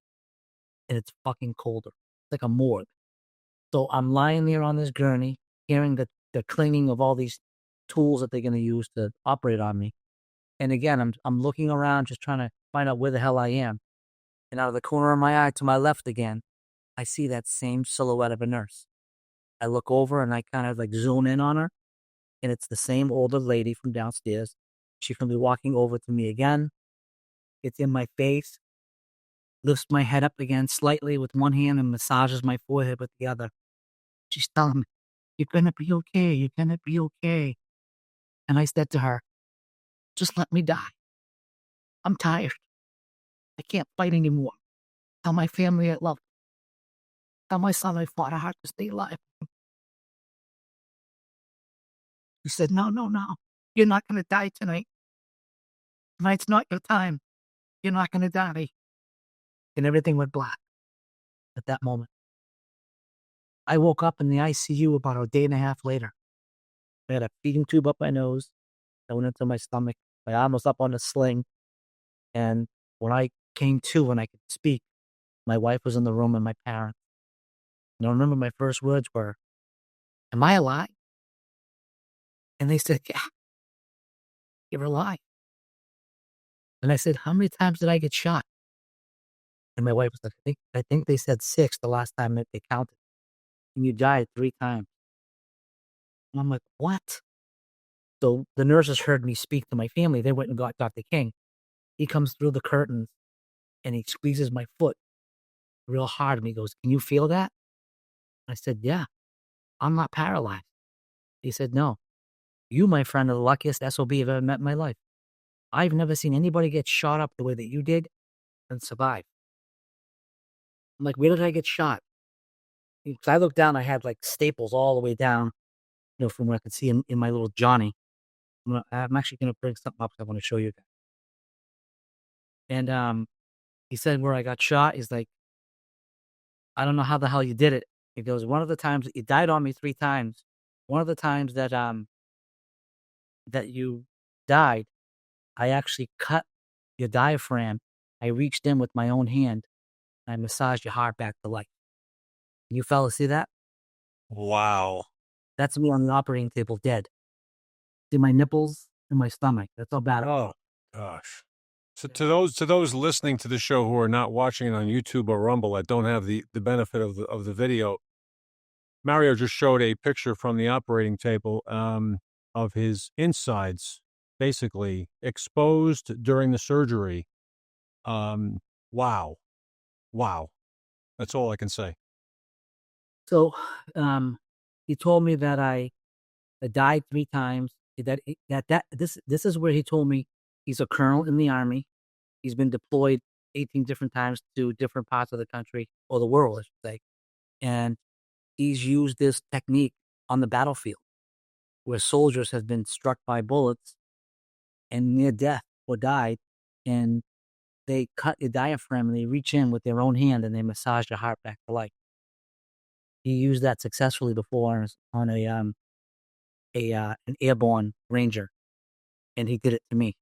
and it's fucking colder. It's like a morgue. So I'm lying there on this gurney, hearing the clanging of all these tools that they're going to use to operate on me. And again, I'm looking around, just trying to find out where the hell I am. And out of the corner of my eye to my left again, I see that same silhouette of a nurse. I look over and I kind of like zoom in on her, and it's the same older lady from downstairs. She can be walking over to me again. It's in my face, lifts my head up again slightly with one hand and massages my forehead with the other. She's telling me, "You're going to be okay. You're going to be okay." And I said to her, "Just let me die. I'm tired. I can't fight anymore. Tell my family I love them. Tell my son I fought hard to stay alive." She said, "No, no, no. You're not going to die tonight. Tonight's not your time. You're not going to die." And everything went black at that moment. I woke up in the ICU about a day and a half later. I had a feeding tube up my nose that went into my stomach. My arm was up on a sling. And when I came to and I could speak, my wife was in the room and my parents. And I remember my first words were, "Am I alive?" And they said, "Yeah, you're alive." And I said, "How many times did I get shot?" And my wife was like, I think they said 6 the last time that they counted. "And you died 3 times." And I'm like, "What?" So the nurses heard me speak to my family. They went and got Dr. King. He comes through the curtains and he squeezes my foot real hard. And he goes, "Can you feel that?" I said, "Yeah, I'm not paralyzed." He said, "No, you, my friend, are the luckiest SOB I've ever met in my life. I've never seen anybody get shot up the way that you did and survive." I'm like, "Where did I get shot?" Because I looked down, I had like staples all the way down, from where I could see in my little Johnny. I'm actually going to bring something up because I want to show you guys. And he said where I got shot. He's like, "I don't know how the hell you did it." He goes, "One of the times that you died on me 3 times, one of the times that you died, I actually cut your diaphragm. I reached in with my own hand. And I massaged your heart back to life." Can you fellas see that? Wow. That's me on the operating table, dead. See my nipples and my stomach. That's how bad. Oh, gosh. So to those listening to the show who are not watching it on YouTube or Rumble that don't have the benefit of the video, Mario just showed a picture from the operating table of his insides, basically exposed during the surgery. Wow. That's all I can say. So, he told me that I died 3 times. This is where he told me he's a colonel in the army. He's been deployed 18 different times to different parts of the country or the world, I should say. And he's used this technique on the battlefield where soldiers have been struck by bullets and near death or died, and they cut your diaphragm and they reach in with their own hand and they massage your heart back to life. He used that successfully before on an airborne ranger. and he did it to me.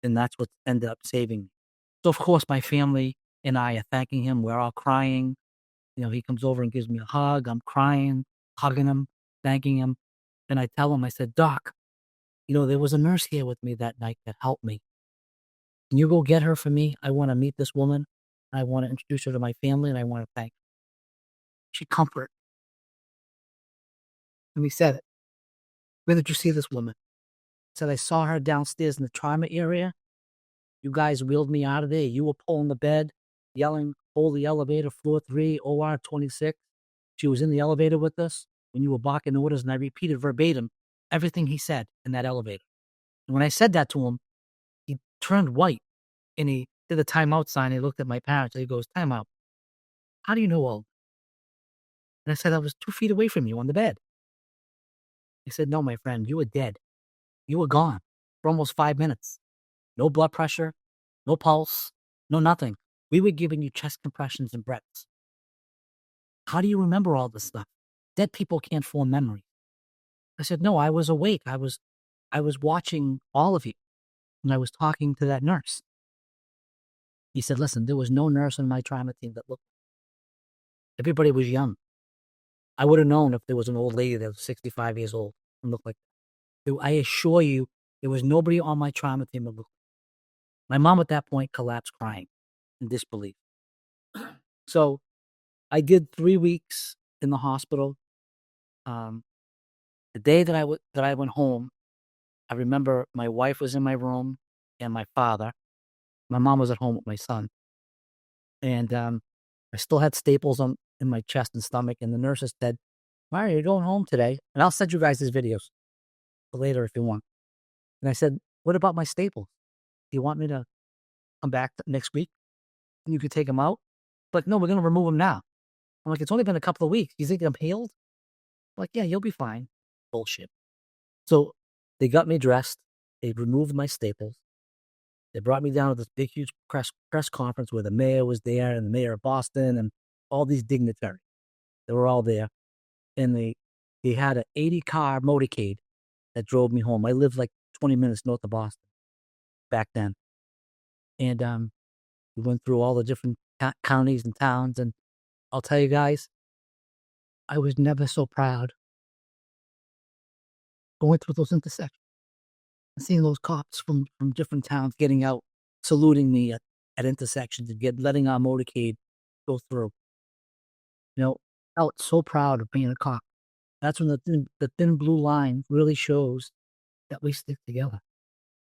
And that's what ended up saving me. So, of course, my family and I are thanking him. We're all crying. He comes over and gives me a hug. I'm crying, hugging him, thanking him. And I tell him, I said, Doc, there was a nurse here with me that night that helped me. Can you go get her for me? I want to meet this woman. I want to introduce her to my family, and I want to thank her. She comforted. And he said it. Where did you see this woman? He said, I saw her downstairs in the trauma area. You guys wheeled me out of there. You were pulling the bed, yelling, hold the elevator, floor 3, OR 26. She was in the elevator with us when you were barking orders, and I repeated verbatim everything he said in that elevator. And when I said that to him, he turned white, and he did the timeout sign. He looked at my parents, and he goes, timeout. How do you know all? And I said, I was 2 feet away from you on the bed. He said, no, my friend, you were dead. You were gone for almost 5 minutes. No blood pressure, no pulse, no nothing. We were giving you chest compressions and breaths. How do you remember all this stuff? Dead people can't form memory. I said, no, I was awake. I was watching all of you, and I was talking to that nurse. He said, listen, there was no nurse on my trauma team that looked. Everybody was young. I would have known if there was an old lady that was 65 years old and looked like that. I assure you, there was nobody on my trauma team that looked like that. My mom at that point collapsed crying in disbelief. So I did 3 weeks in the hospital. The day that I went home, I remember my wife was in my room and my father. My mom was at home with my son. And I still had staples in my chest and stomach. And the nurses said, Mario, you're going home today. And I'll send you guys these videos later if you want. And I said, what about my staples? Do you want me to come back next week and you could take them out? But no, we're going to remove them now. I'm like, it's only been a couple of weeks. You think I'm healed? I'm like, yeah, you'll be fine. Bullshit. So they got me dressed. They removed my staples. They brought me down to this big, huge press conference where the mayor was there and the mayor of Boston and all these dignitaries. They were all there. And they had an 80-car motorcade that drove me home. I lived like 20 minutes north of Boston back then. And we went through all the different counties and towns. And I'll tell you guys, I was never so proud going through those intersections and seeing those cops from different towns getting out, saluting me at intersections and letting our motorcade go through. I felt so proud of being a cop. That's when the thin blue line really shows that we stick together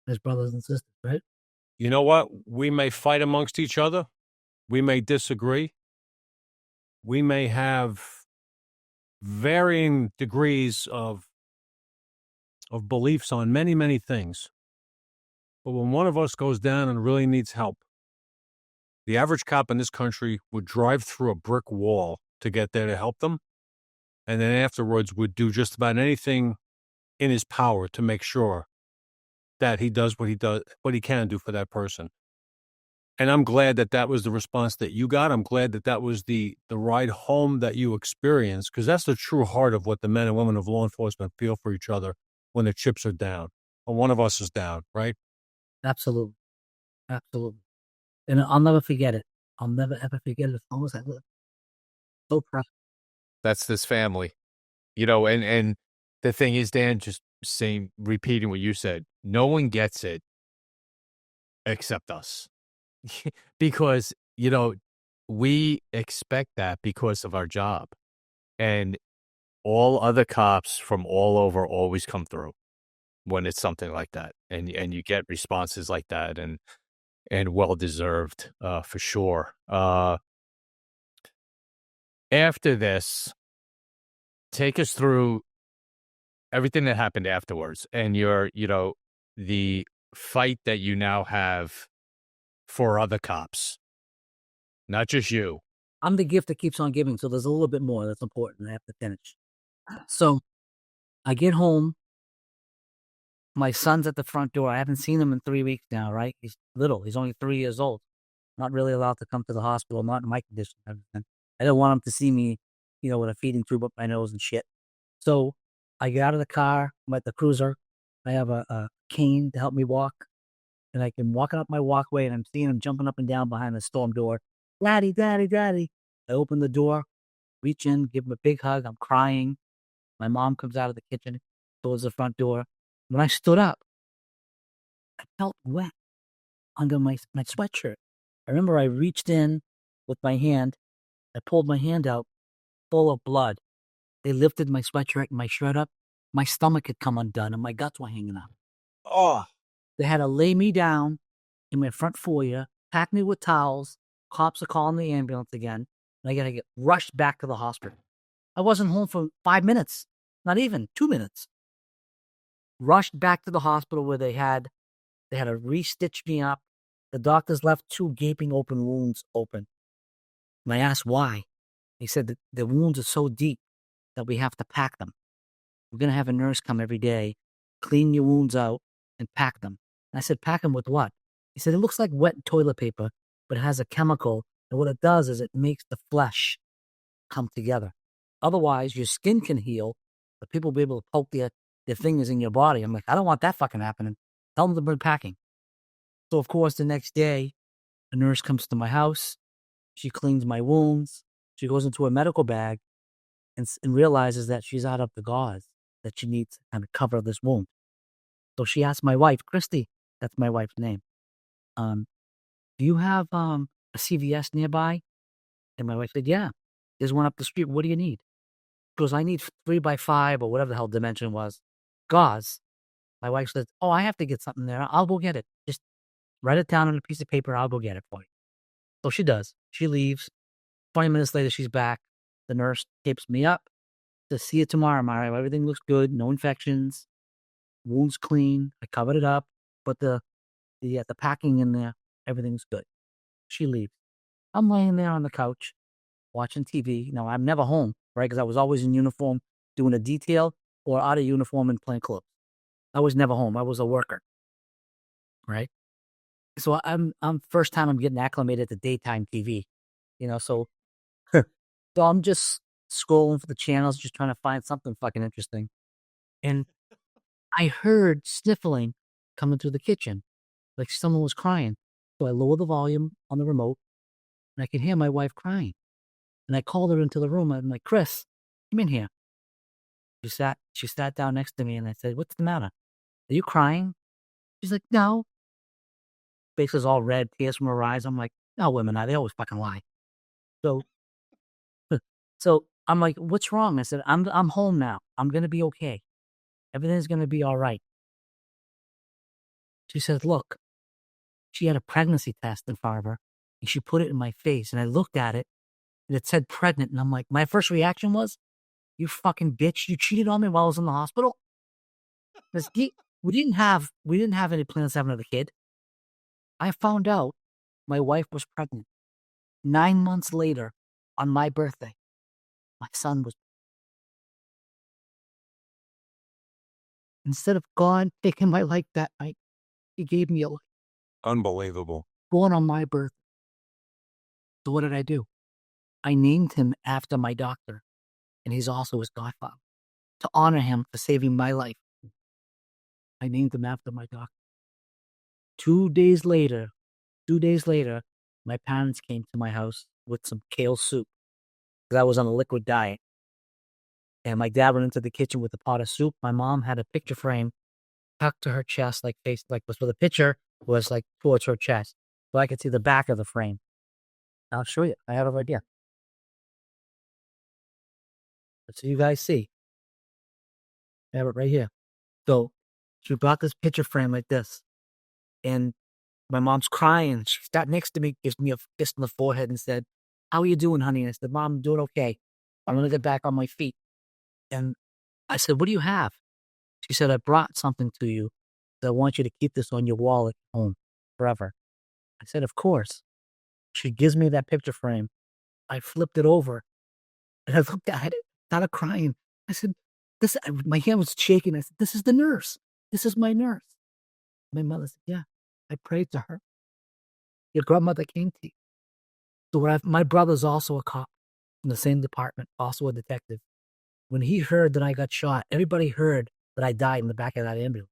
as brothers and sisters, right? You know what? We may fight amongst each other. We may disagree. We may have varying degrees of beliefs on many, many things. But when one of us goes down and really needs help, the average cop in this country would drive through a brick wall to get there to help them. And then afterwards would do just about anything in his power to make sure that he does what he can do for that person. And I'm glad that was the response that you got. I'm glad that was the ride home that you experienced, because that's the true heart of what the men and women of law enforcement feel for each other when the chips are down, when one of us is down, right? Absolutely. Absolutely. And I'll never forget it. I'll never, ever forget it as long as I live. So proud. That's this family, and the thing is, Dan, just repeating what you said, no one gets it except us. Because, we expect that because of our job, and all other cops from all over always come through when it's something like that. And you get responses like that, and well-deserved, for sure. After this, take us through everything that happened afterwards and the fight that you now have for other cops, not just you. I'm the gift that keeps on giving, so there's a little bit more that's important I have to finish. So I get home. My son's at the front door. I haven't seen him in 3 weeks now, right? He's little. He's only 3 years old. Not really allowed to come to the hospital, not in my condition. I don't want him to see me, with a feeding tube up my nose and shit. So I get out of the car. I'm at the cruiser. I have a cane to help me walk. And I can walking up my walkway and I'm seeing him jumping up and down behind the storm door. Daddy, daddy, daddy. I open the door, reach in, give him a big hug. I'm crying. My mom comes out of the kitchen, closes the front door. When I stood up, I felt wet under my sweatshirt. I remember I reached in with my hand. I pulled my hand out full of blood. They lifted my sweatshirt and my shirt up. My stomach had come undone and my guts were hanging out. Oh, They had to lay me down in my front foyer, pack me with towels. Cops are calling the ambulance again. And I got to get rushed back to the hospital. I wasn't home for 5 minutes, not even 2 minutes. Rushed back to the hospital where they had to re-stitch me up. The doctors left 2 gaping open wounds open. And I asked why. He said that the wounds are so deep that we have to pack them. We're going to have a nurse come every day, clean your wounds out, and pack them. And I said, pack them with what? He said, it looks like wet toilet paper, but it has a chemical. And what it does is it makes the flesh come together. Otherwise, your skin can heal, but people will be able to poke their fingers in your body. I'm like, I don't want that fucking happening. Tell them to bring packing. So, of course, the next day, a nurse comes to my house. She cleans my wounds. She goes into a medical bag and realizes that she's out of the gauze that she needs to kind of cover this wound. So she asked my wife, Christy, that's my wife's name, do you have a CVS nearby? And my wife said, yeah, there's one up the street. What do you need? She goes, I need 3x5 or whatever the hell dimension was, gauze. My wife says, oh, I have to get something there. I'll go get it. Just write it down on a piece of paper. I'll go get it for you. So she does. She leaves. 20 minutes later, she's back. The nurse tapes me up. To see you tomorrow, Mario. Everything looks good. No infections. Wounds clean. I covered it up. But the packing in there, everything's good. She leaves. I'm laying there on the couch watching TV. Now, I'm never home, right? Because I was always in uniform doing a detail or out of uniform and playing clubs. I was never home. I was a worker, right? So I'm first time I'm getting acclimated to daytime TV, so so I'm just scrolling for the channels, just trying to find something fucking interesting. And I heard sniffling coming through the kitchen, like someone was crying. So I lowered the volume on the remote, and I could hear my wife crying. And I called her into the room. I'm like, Chris, come in here. She sat down next to me, and I said, what's the matter? Are you crying? She's like, no. Face is all red, tears from her eyes. I'm like, no, women they always fucking lie. So I'm like, what's wrong? I said, I'm home now. I'm gonna be okay. Everything's gonna be all right. She said, look, she had a pregnancy test in front of her, and she put it in my face, and I looked at it, and it said pregnant, and I'm like, my first reaction was, you fucking bitch, you cheated on me while I was in the hospital? Because we didn't have any plans to have another kid. I found out my wife was pregnant. 9 months later, on my birthday, my son was. Instead of God taking my life that night, he gave me a life. unbelievable. Born on my birthday. So what did I do? I named him after my doctor, and he's also his godfather. To honor him for saving my life, I named him after my doctor. 2 days later, my parents came to my house with some kale soup because I was on a liquid diet. And my dad went into the kitchen with a pot of soup. My mom had a picture frame tucked to her chest, so the picture was like towards her chest, so I could see the back of the frame. I'll show you. I have it right here. So you guys see. I have it right here. So she brought this picture frame like this, and my mom's crying. She sat next to me, gives me a fist on the forehead and said, how are you doing, honey? And I said, Mom, I'm doing okay. I'm going to get back on my feet. And I said, what do you have? She said, I brought something to you. So I want you to keep this on your wall at home forever. I said, of course. She gives me that picture frame. I flipped it over, and I looked at it, started crying. I said, my hand was shaking. I said, this is the nurse. This is my nurse. My mother said, yeah, I prayed to her. Your grandmother came to you. So my brother's also a cop in the same department, also a detective. When he heard that I got shot, everybody heard that I died in the back of that ambulance.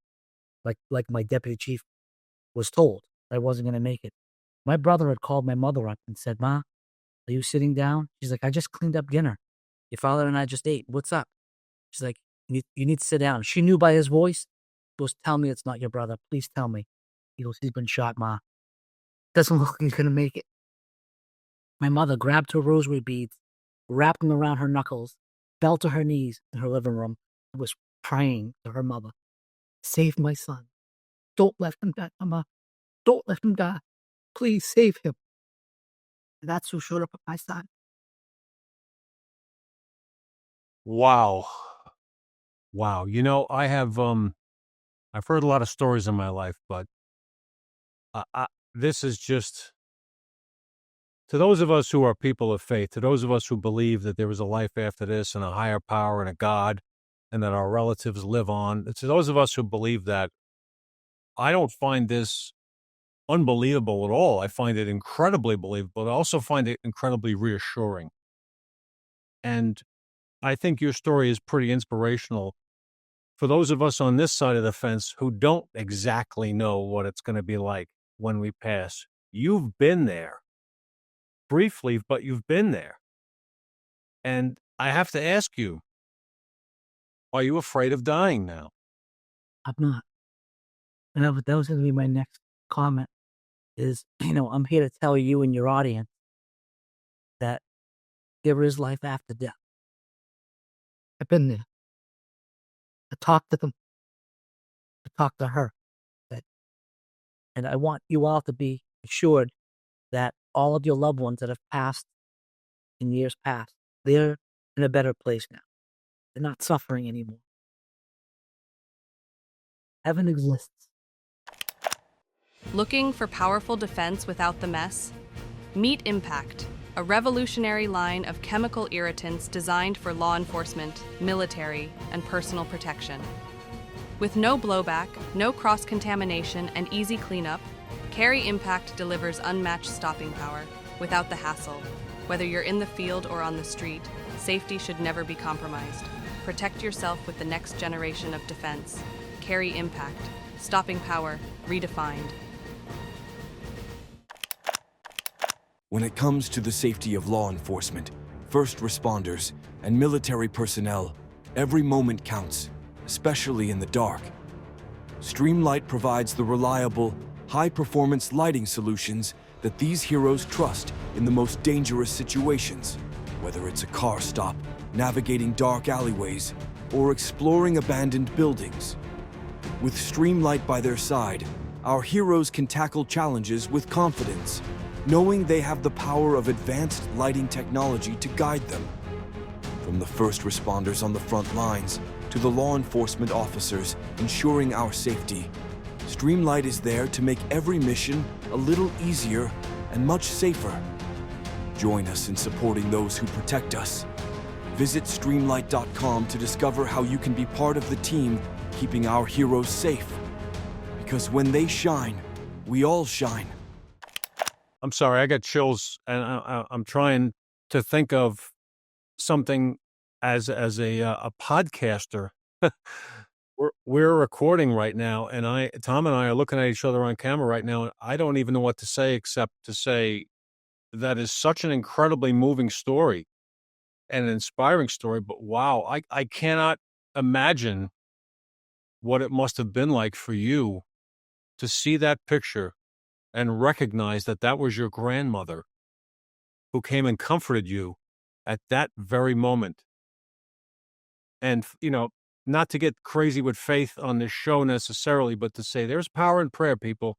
like my deputy chief was told. I wasn't going to make it. My brother had called my mother up and said, "Ma, are you sitting down?" She's like, "I just cleaned up dinner. Your father and I just ate. What's up?" She's like, you need to sit down." She knew by his voice. He goes, "Tell me it's not your brother. Please tell me." He goes, "He's been shot, Ma. Doesn't look like he's going to make it." My mother grabbed her rosary beads, wrapped them around her knuckles, fell to her knees in her living room, and was praying to her mother, "Save my son. Don't let him die, Mama. Don't let him die. Please save him." And that's who showed up at my side. Wow. Wow. You know, I've heard a lot of stories in my life, but this is just, to those of us who are people of faith, to those of us who believe that there is a life after this and a higher power and a God and that our relatives live on, to those of us who believe that, I don't find this unbelievable at all. I find it incredibly believable. I also find it incredibly reassuring. And I think your story is pretty inspirational for those of us on this side of the fence who don't exactly know what it's going to be like when we pass. You've been there. Briefly, but you've been there. And I have to ask you, are you afraid of dying now? I'm not. And that was going to be my next comment is, I'm here to tell you and your audience that there is life after death. I've been there. I talked to them. I talked to her. And I want you all to be assured that all of your loved ones that have passed in years past, they're in a better place now. They're not suffering anymore. Heaven exists. Looking for powerful defense without the mess? Meet Impact, a revolutionary line of chemical irritants designed for law enforcement, military, and personal protection. With no blowback, no cross-contamination, and easy cleanup, Carry Impact delivers unmatched stopping power without the hassle. Whether you're in the field or on the street, safety should never be compromised. Protect yourself with the next generation of defense. Carry Impact, stopping power redefined. When it comes to the safety of law enforcement, first responders, and military personnel, every moment counts, especially in the dark. Streamlight provides the reliable, high-performance lighting solutions that these heroes trust in the most dangerous situations, whether it's a car stop, navigating dark alleyways, or exploring abandoned buildings. With Streamlight by their side, our heroes can tackle challenges with confidence, knowing they have the power of advanced lighting technology to guide them. From the first responders on the front lines to the law enforcement officers ensuring our safety, Streamlight is there to make every mission a little easier and much safer. Join us in supporting those who protect us. Visit Streamlight.com to discover how you can be part of the team keeping our heroes safe. Because when they shine, we all shine. I'm sorry, I got chills, and I'm trying to think of something as a podcaster. We're recording right now, and Tom and I are looking at each other on camera right now, and I don't even know what to say except to say that is such an incredibly moving story and an inspiring story. But wow, I cannot imagine what it must have been like for you to see that picture and recognize that that was your grandmother who came and comforted you at that very moment. And, not to get crazy with faith on this show necessarily, but to say there's power in prayer, people.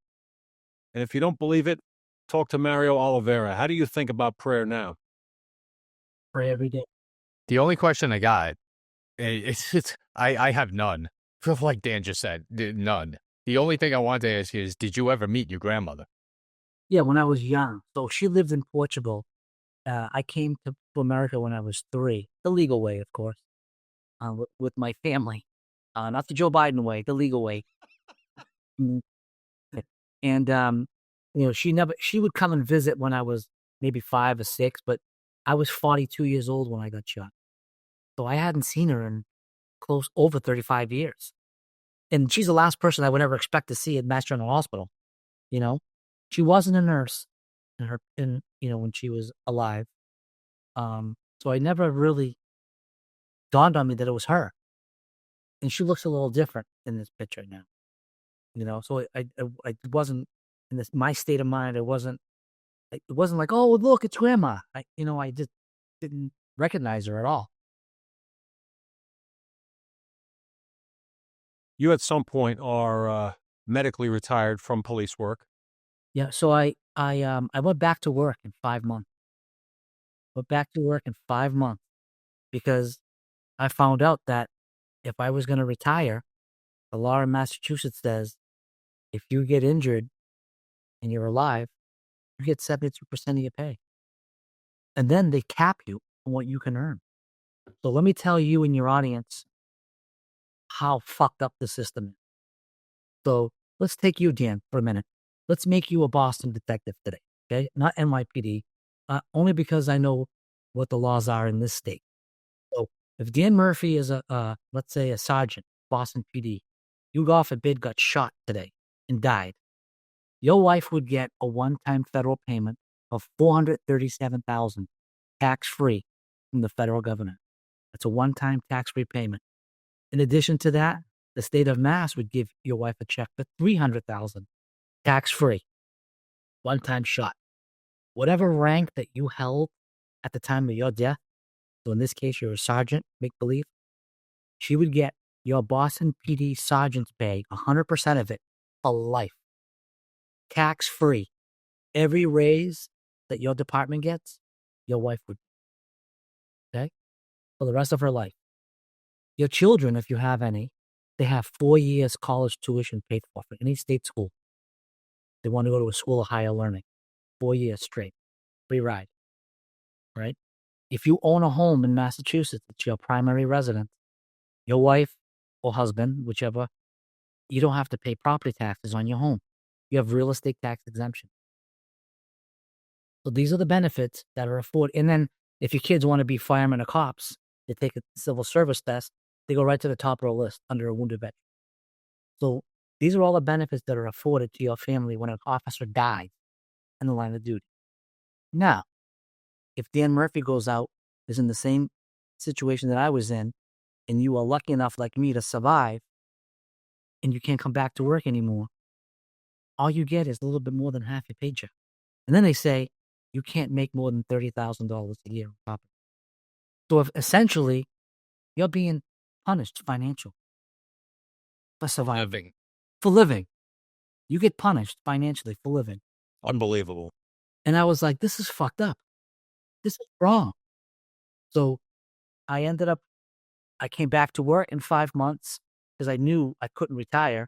And if you don't believe it, talk to Mario Oliveira. How do you think about prayer now? Pray every day. The only question I got, I have none. Like Dan just said, none. The only thing I want to ask you is, did you ever meet your grandmother? Yeah, when I was young. So she lived in Portugal. I came to America when I was 3, the legal way, of course, with my family. Not the Joe Biden way, the legal way. And, she would come and visit when I was maybe 5 or 6, but I was 42 years old when I got shot. So I hadn't seen her in over 35 years. And she's the last person I would ever expect to see at Mass General Hospital. You know, she wasn't a nurse when she was alive. So I never really dawned on me that it was her. And she looks a little different in this picture now. So I wasn't in my state of mind. It wasn't like, oh, look, it's grandma. I just didn't recognize her at all. You at some point are medically retired from police work. Yeah. So I went back to work in 5 months. Because I found out that if I was going to retire, the law in Massachusetts says if you get injured and you're alive, you get 72% of your pay. And then they cap you on what you can earn. So let me tell you and your audience how fucked up the system is. So let's take you, Dan, for a minute. Let's make you a Boston detective today, okay? Not NYPD, only because I know what the laws are in this state. So if Dan Murphy is let's say a sergeant, Boston PD, you got shot today and died, your wife would get a one-time federal payment of $437,000 tax-free from the federal government. That's a one-time tax-free payment. In addition to that, the state of Mass would give your wife a check for $300,000 tax-free, one-time shot. Whatever rank that you held at the time of your death, so in this case, you're a sergeant, make believe, she would get your Boston PD sergeant's pay, 100% of it, for life. Tax-free. Every raise that your department gets, your wife would. Okay? For the rest of her life. Your children, if you have any, they have 4 years college tuition paid for any state school. They want to go to a school of higher learning. 4 years straight. Free ride. Right? If you own a home in Massachusetts, it's your primary residence. Your wife or husband, whichever, you don't have to pay property taxes on your home. You have real estate tax exemption. So these are the benefits that are afforded. And then if your kids want to be firemen or cops, they take a civil service test, they go right to the top of the list under a wounded veteran. So these are all the benefits that are afforded to your family when an officer dies in the line of duty. Now, if Dan Murphy goes out, is in the same situation that I was in, and you are lucky enough like me to survive, and you can't come back to work anymore, all you get is a little bit more than half your paycheck. And then they say you can't make more than $30,000 a year on top of it. So if essentially you're being punished financially for surviving, for living. You get punished financially for living. Unbelievable. And I was like, this is fucked up. This is wrong. So I came back to work in 5 months because I knew I couldn't retire.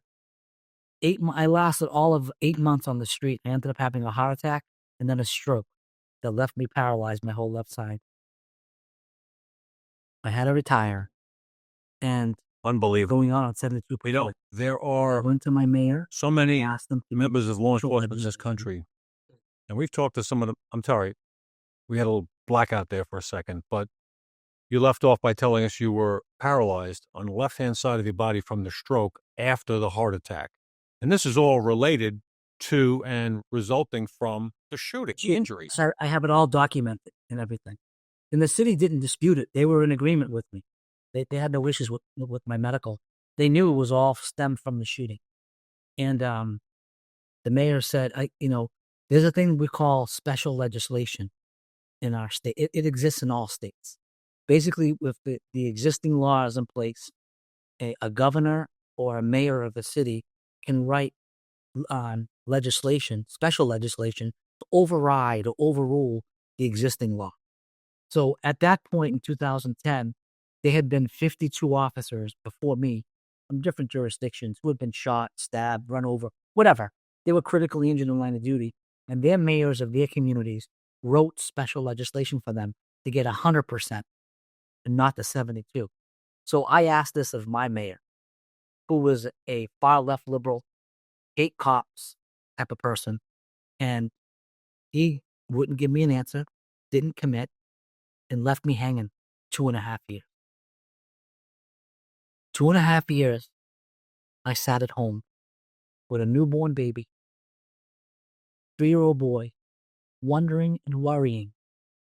I lasted all of 8 months on the street. I ended up having a heart attack and then a stroke that left me paralyzed my whole left side. I had to retire. And unbelievable. Going on 72 points. There are I went to my mayor. so many asked them members of law enforcement in this country. And we've talked to some of them. I'm sorry, we had a little blackout there for a second, but you left off by telling us you were paralyzed on the left-hand side of your body from the stroke after the heart attack. And this is all related to and resulting from the shooting, injuries. So I have it all documented and everything. And the city didn't dispute it. They were in agreement with me. They had no issues with my medical. They knew it was all stemmed from the shooting. And the mayor said, there's a thing we call special legislation in our state. It exists in all states. Basically, with the existing laws in place, a governor or a mayor of the city can write legislation, special legislation, to override or overrule the existing law. So at that point in 2010, there had been 52 officers before me from different jurisdictions who had been shot, stabbed, run over, whatever. They were critically injured in the line of duty, and their mayors of their communities wrote special legislation for them to get 100% and not the 72. So I asked this of my mayor, who was a far left liberal, hate cops type of person, and he wouldn't give me an answer, didn't commit, and left me hanging 2.5 years. 2.5 years I sat at home with a newborn baby, 3-year-old boy, wondering and worrying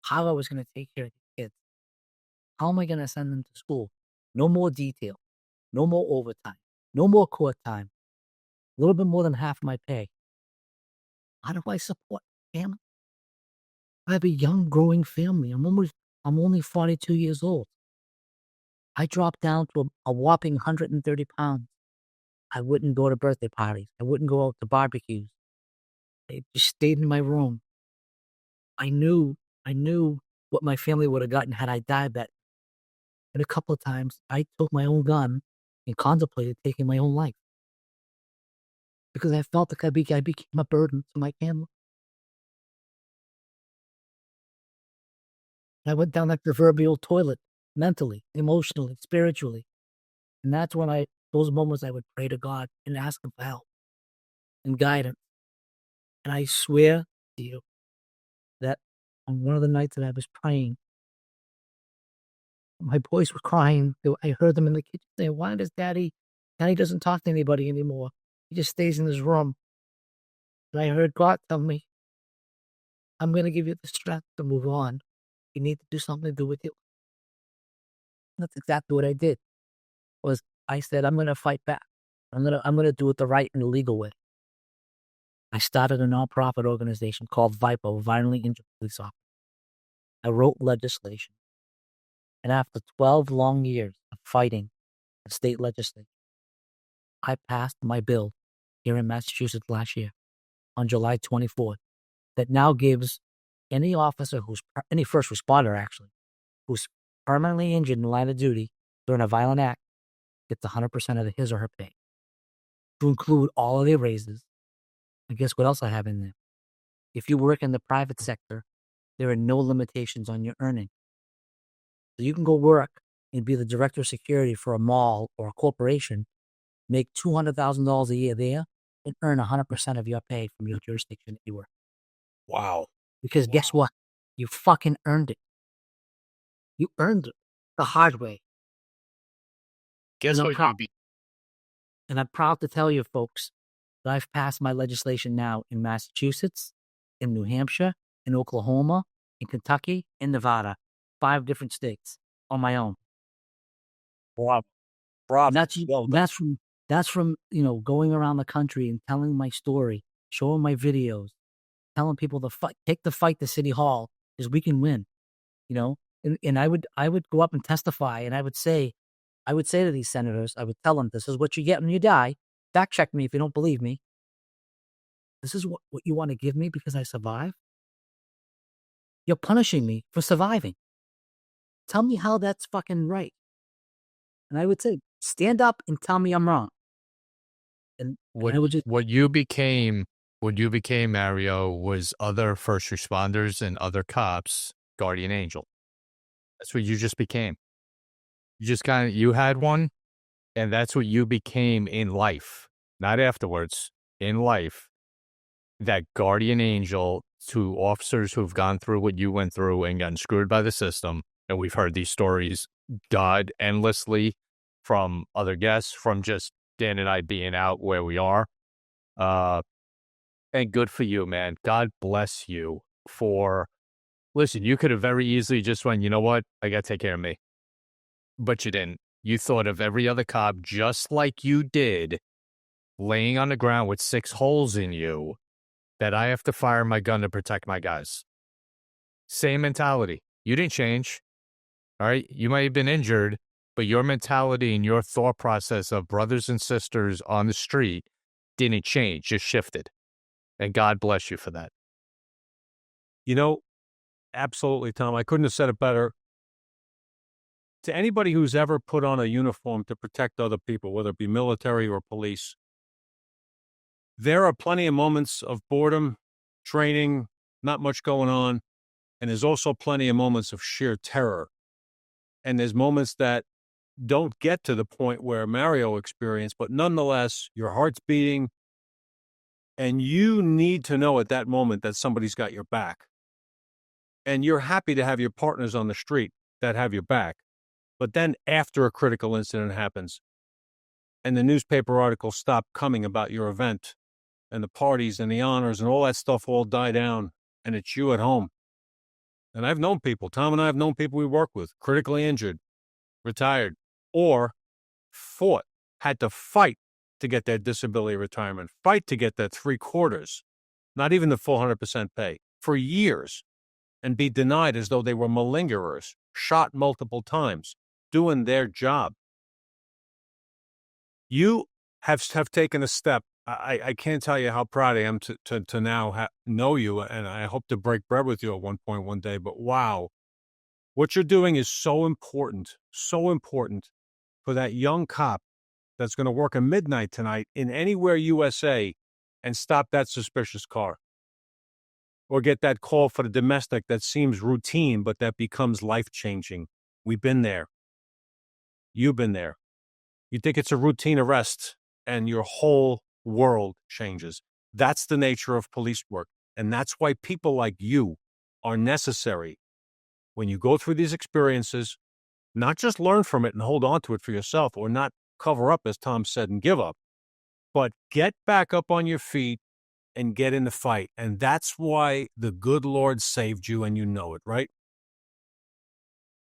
how I was going to take care of the kids. How am I going to send them to school? No more detail, no more overtime, no more court time, a little bit more than half my pay. How do I support family? I have a young, growing family. I'm only 42 years old. I dropped down to a whopping 130 pounds. I wouldn't go to birthday parties. I wouldn't go out to barbecues. I just stayed in my room. I knew what my family would have gotten had I died that. And a couple of times, I took my own gun and contemplated taking my own life because I felt like I became a burden to my family. I went down that proverbial toilet, mentally, emotionally, spiritually. And that's when those moments I would pray to God and ask Him for help and guidance. And I swear to you that on one of the nights that I was praying, my boys were crying. I heard them in the kitchen saying, "Why does Daddy doesn't talk to anybody anymore? He just stays in his room." And I heard God tell me, "I'm going to give you the strength to move on. You need to do something to do with it." And that's exactly what I did. I said, "I'm going to fight back. I'm going to do it the right and the legal way." I started a nonprofit organization called VIPO, Violently Injured Police Officers. I wrote legislation. And after 12 long years of fighting the state legislature, I passed my bill here in Massachusetts last year on July 24th that now gives any officer any first responder actually, who's permanently injured in the line of duty during a violent act, gets 100% of his or her pay, to include all of their raises. And guess what else I have in there? If you work in the private sector, there are no limitations on your earning. So you can go work and be the director of security for a mall or a corporation, make $200,000 a year there, and earn 100% of your pay from your jurisdiction that you work. Wow. Because guess what? You fucking earned it. You earned it the hard way. Guess what? And I'm proud to tell you, folks, that I've passed my legislation now in Massachusetts, in New Hampshire, in Oklahoma, in Kentucky, in Nevada, 5 different states on my own. Wow. And that's from going around the country and telling my story, showing my videos, telling people to take the fight to City Hall because we can win. And I would go up and testify, and I would say to these senators, I would tell them, "This is what you get when you die. Fact check me if you don't believe me. This is what you want to give me because I survived. You're punishing me for surviving. Tell me how that's fucking right." And I would say, "Stand up and tell me I'm wrong." And I would just what you became, Mario, was other first responders and other cops' guardian angel. That's what you just became. You had one, and that's what you became in life, not afterwards, in life. That guardian angel to officers who've gone through what you went through and gotten screwed by the system. And we've heard these stories God endlessly from other guests, from just Dan and I being out where we are. And good for you, man. God bless you listen, you could have very easily just went, "You know what? I got to take care of me." But you didn't. You thought of every other cop just like you did, laying on the ground with 6 holes in you, that I have to fire my gun to protect my guys. Same mentality. You didn't change. All right. You might have been injured, but your mentality and your thought process of brothers and sisters on the street didn't change, just shifted. And God bless you for that. Absolutely, Tom. I couldn't have said it better. To anybody who's ever put on a uniform to protect other people, whether it be military or police, there are plenty of moments of boredom, training, not much going on, and there's also plenty of moments of sheer terror. And there's moments that don't get to the point where Mario experienced, but nonetheless, your heart's beating, and you need to know at that moment that somebody's got your back. And you're happy to have your partners on the street that have your back. But then after a critical incident happens, and the newspaper articles stop coming about your event, and the parties and the honors and all that stuff all die down, and it's you at home. And I've known people, Tom and I have known people we work with, critically injured, retired, or had to fight to get their disability retirement, fight to get that 3/4, not even the full 100% pay, for years, and be denied as though they were malingerers, shot multiple times, doing their job. You have taken a step. I can't tell you how proud I am to now know you, and I hope to break bread with you at one day, but wow. What you're doing is so important for that young cop that's going to work at midnight tonight in anywhere USA and stop that suspicious car. Or get that call for the domestic that seems routine, but that becomes life-changing. We've been there. You've been there. You think it's a routine arrest, and your whole world changes. That's the nature of police work, and that's why people like you are necessary. When you go through these experiences, not just learn from it and hold on to it for yourself, or not cover up, as Tom said, and give up, but get back up on your feet and get in the fight. And that's why the good Lord saved you, and you know it, right?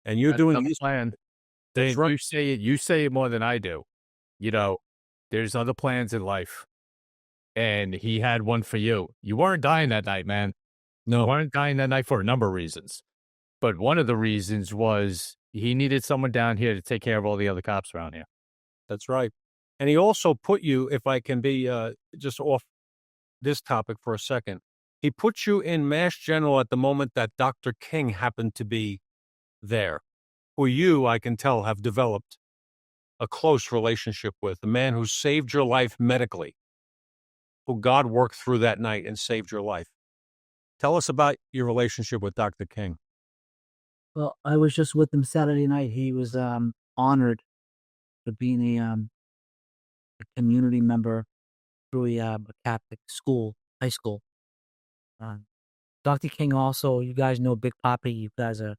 And you're doing this plan. That's right. You say it more than I do. There's other plans in life, and he had one for you. You weren't dying that night, man. No. You weren't dying that night for a number of reasons. But one of the reasons was he needed someone down here to take care of all the other cops around here. That's right. And he also put you, if I can be just off this topic for a second, he put you in Mass General at the moment that Dr. King happened to be there, who you, I can tell, have developed a close relationship with, the man who saved your life medically, who God worked through that night and saved your life. Tell us about your relationship with Dr. King. Well, I was just with him Saturday night. He was honored for being a community member through a Catholic school, high school. Dr. King also, you guys know Big Papi. You guys are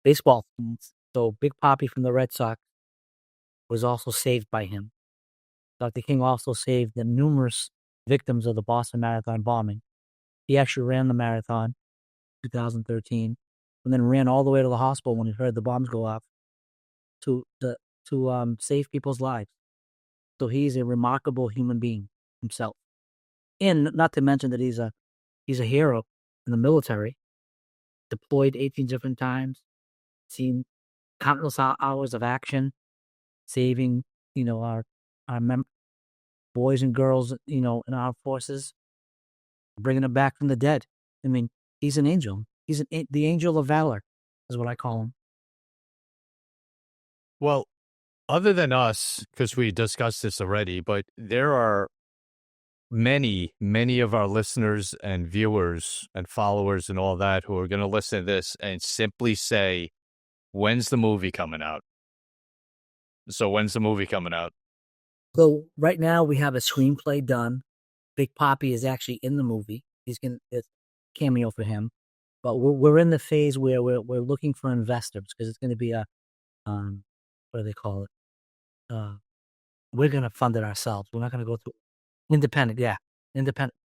baseball fans. So Big Papi from the Red Sox was also saved by him. Dr. King also saved the numerous victims of the Boston Marathon bombing. He actually ran the marathon in 2013 and then ran all the way to the hospital when he heard the bombs go off to save people's lives. So he's a remarkable human being himself. And not to mention that he's a hero in the military, deployed 18 different times, seen countless hours of action, saving, our boys and girls, in our forces, bringing them back from the dead. I mean, he's an angel. He's the angel of valor, is what I call him. Well, other than us, because we discussed this already, but there are many, many of our listeners and viewers and followers and all that who are going to listen to this and simply say, when's the movie coming out? So when's the movie coming out? So right now we have a screenplay done. Big Papi is actually in the movie. It's a cameo for him. But we're in the phase where we're looking for investors because it's going to be a, what do they call it? We're going to fund it ourselves. We're not going to go through independent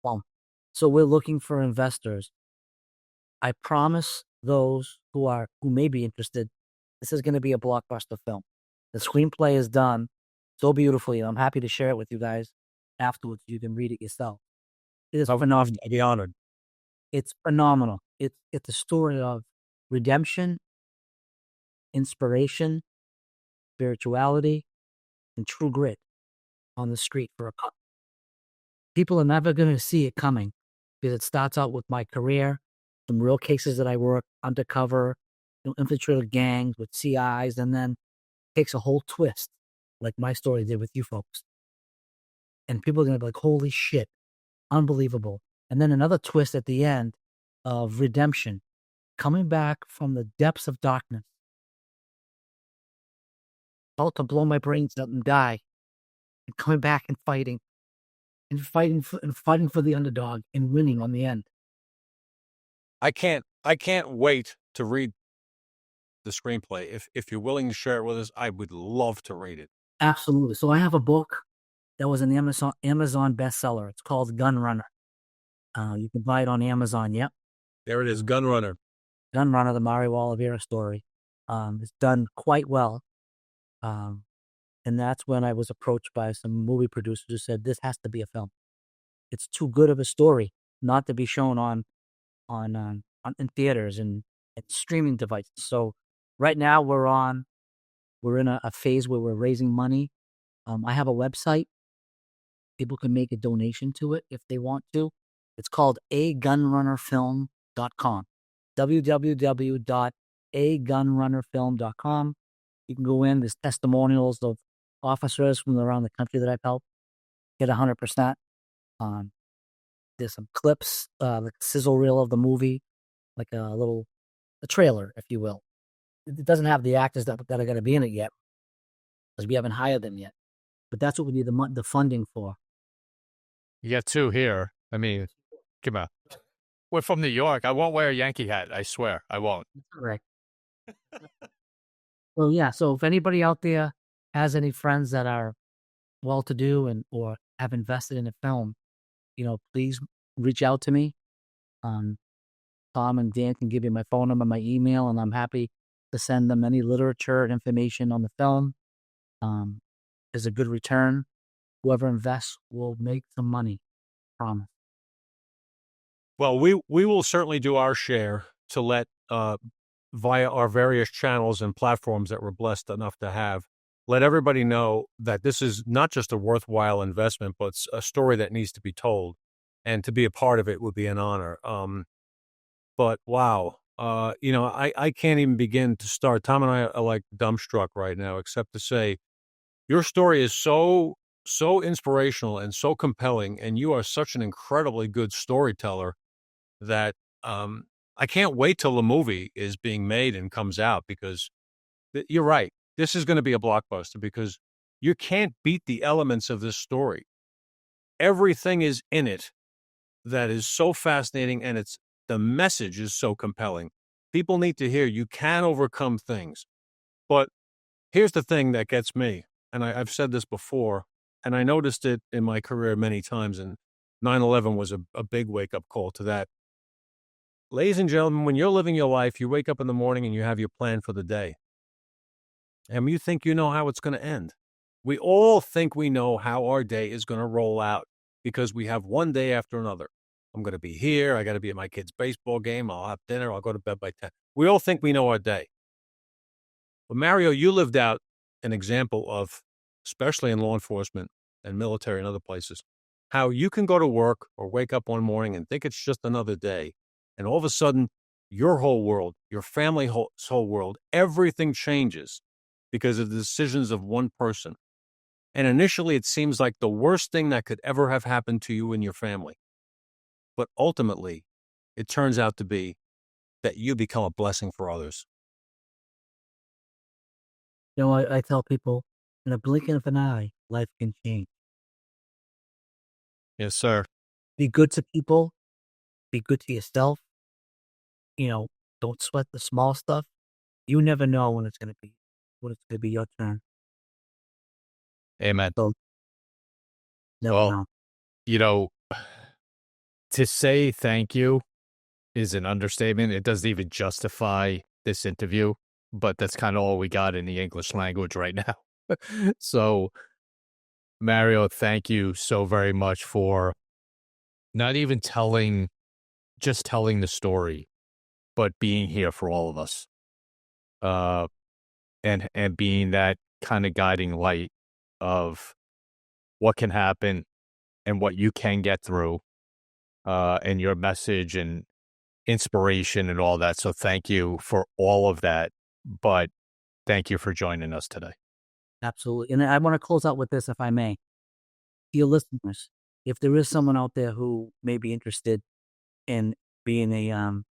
film. So we're looking for investors. I promise those who may be interested, this is going to be a blockbuster film. The screenplay is done so beautifully. I'm happy to share it with you guys afterwards. You can read it yourself. It is phenomenal. I'd be honored. It's phenomenal. It's a story of redemption, inspiration, spirituality, and true grit on the street for a cop. People are never going to see it coming because it starts out with my career, some real cases that I work undercover, infiltrated gangs with CIs, and then takes a whole twist like my story did with you folks. And people are going to be like, holy shit, unbelievable. And then another twist at the end of redemption, coming back from the depths of darkness. All to blow my brains out and die. And coming back and fighting. And fighting for the underdog and winning on the end. I can't wait to read the screenplay. If you're willing to share it with us, I would love to read it. Absolutely. So I have a book that was an Amazon bestseller. It's called Gun Runner. You can buy it on Amazon. Yep. There it is, Gunrunner. Gun Runner, the Mario Oliveira story. It's done quite well. And that's when I was approached by some movie producers who said, this has to be a film. It's too good of a story not to be shown in theaters and streaming devices. So right now we're in a phase where we're raising money. I have a website. People can make a donation to it if they want to. It's called agunrunnerfilm.com. www.agunrunnerfilm.com. You can go in. There's testimonials of officers from around the country that I've helped get 100%. There's some clips, like a sizzle reel of the movie, like a trailer, if you will. It doesn't have the actors that are going to be in it yet, because we haven't hired them yet. But that's what we need the funding for. You got two here. I mean, come on. We're from New York. I won't wear a Yankee hat. I swear, I won't. Correct. Well, yeah. So if anybody out there has any friends that are well-to-do or have invested in a film, please reach out to me. Tom and Dan can give you my phone number, my email, and I'm happy to send them any literature and information on the film. There's a good return. Whoever invests will make some money. Promise. Well, we will certainly do our share to let, via our various channels and platforms that we're blessed enough to have, let everybody know that this is not just a worthwhile investment, but it's a story that needs to be told. And to be a part of it would be an honor. But wow, I can't even begin to start. Tom and I are like dumbstruck right now, except to say your story is so inspirational and so compelling, and you are such an incredibly good storyteller that I can't wait till the movie is being made and comes out, because you're right. This is going to be a blockbuster because you can't beat the elements of this story. Everything is in it that is so fascinating, and the message is so compelling. People need to hear you can overcome things. But here's the thing that gets me, and I've said this before, and I noticed it in my career many times, and 9/11 was a big wake-up call to that. Ladies and gentlemen, when you're living your life, you wake up in the morning and you have your plan for the day. And you think you know how it's going to end. We all think we know how our day is going to roll out because we have one day after another. I'm going to be here. I got to be at my kid's baseball game. I'll have dinner. I'll go to bed by 10. We all think we know our day. But Mario, you lived out an example of, especially in law enforcement and military and other places, how you can go to work or wake up one morning and think it's just another day. And all of a sudden, your whole world, your family's whole world, everything changes because of the decisions of one person. And initially, it seems like the worst thing that could ever have happened to you and your family. But ultimately, it turns out to be that you become a blessing for others. I tell people, in a blink of an eye, life can change. Yes, sir. Be good to people. Be good to yourself. Don't sweat the small stuff. You never know when it's going to be your turn. Amen. So, Well, to say thank you is an understatement. It doesn't even justify this interview, but that's kind of all we got in the English language right now. So, Mario, thank you so very much for not even telling the story, but being here for all of us. And being that kind of guiding light of what can happen and what you can get through, and your message and inspiration and all that. So thank you for all of that, but thank you for joining us today. Absolutely. And I want to close out with this, if I may. Dear listeners, if there is someone out there who may be interested in being an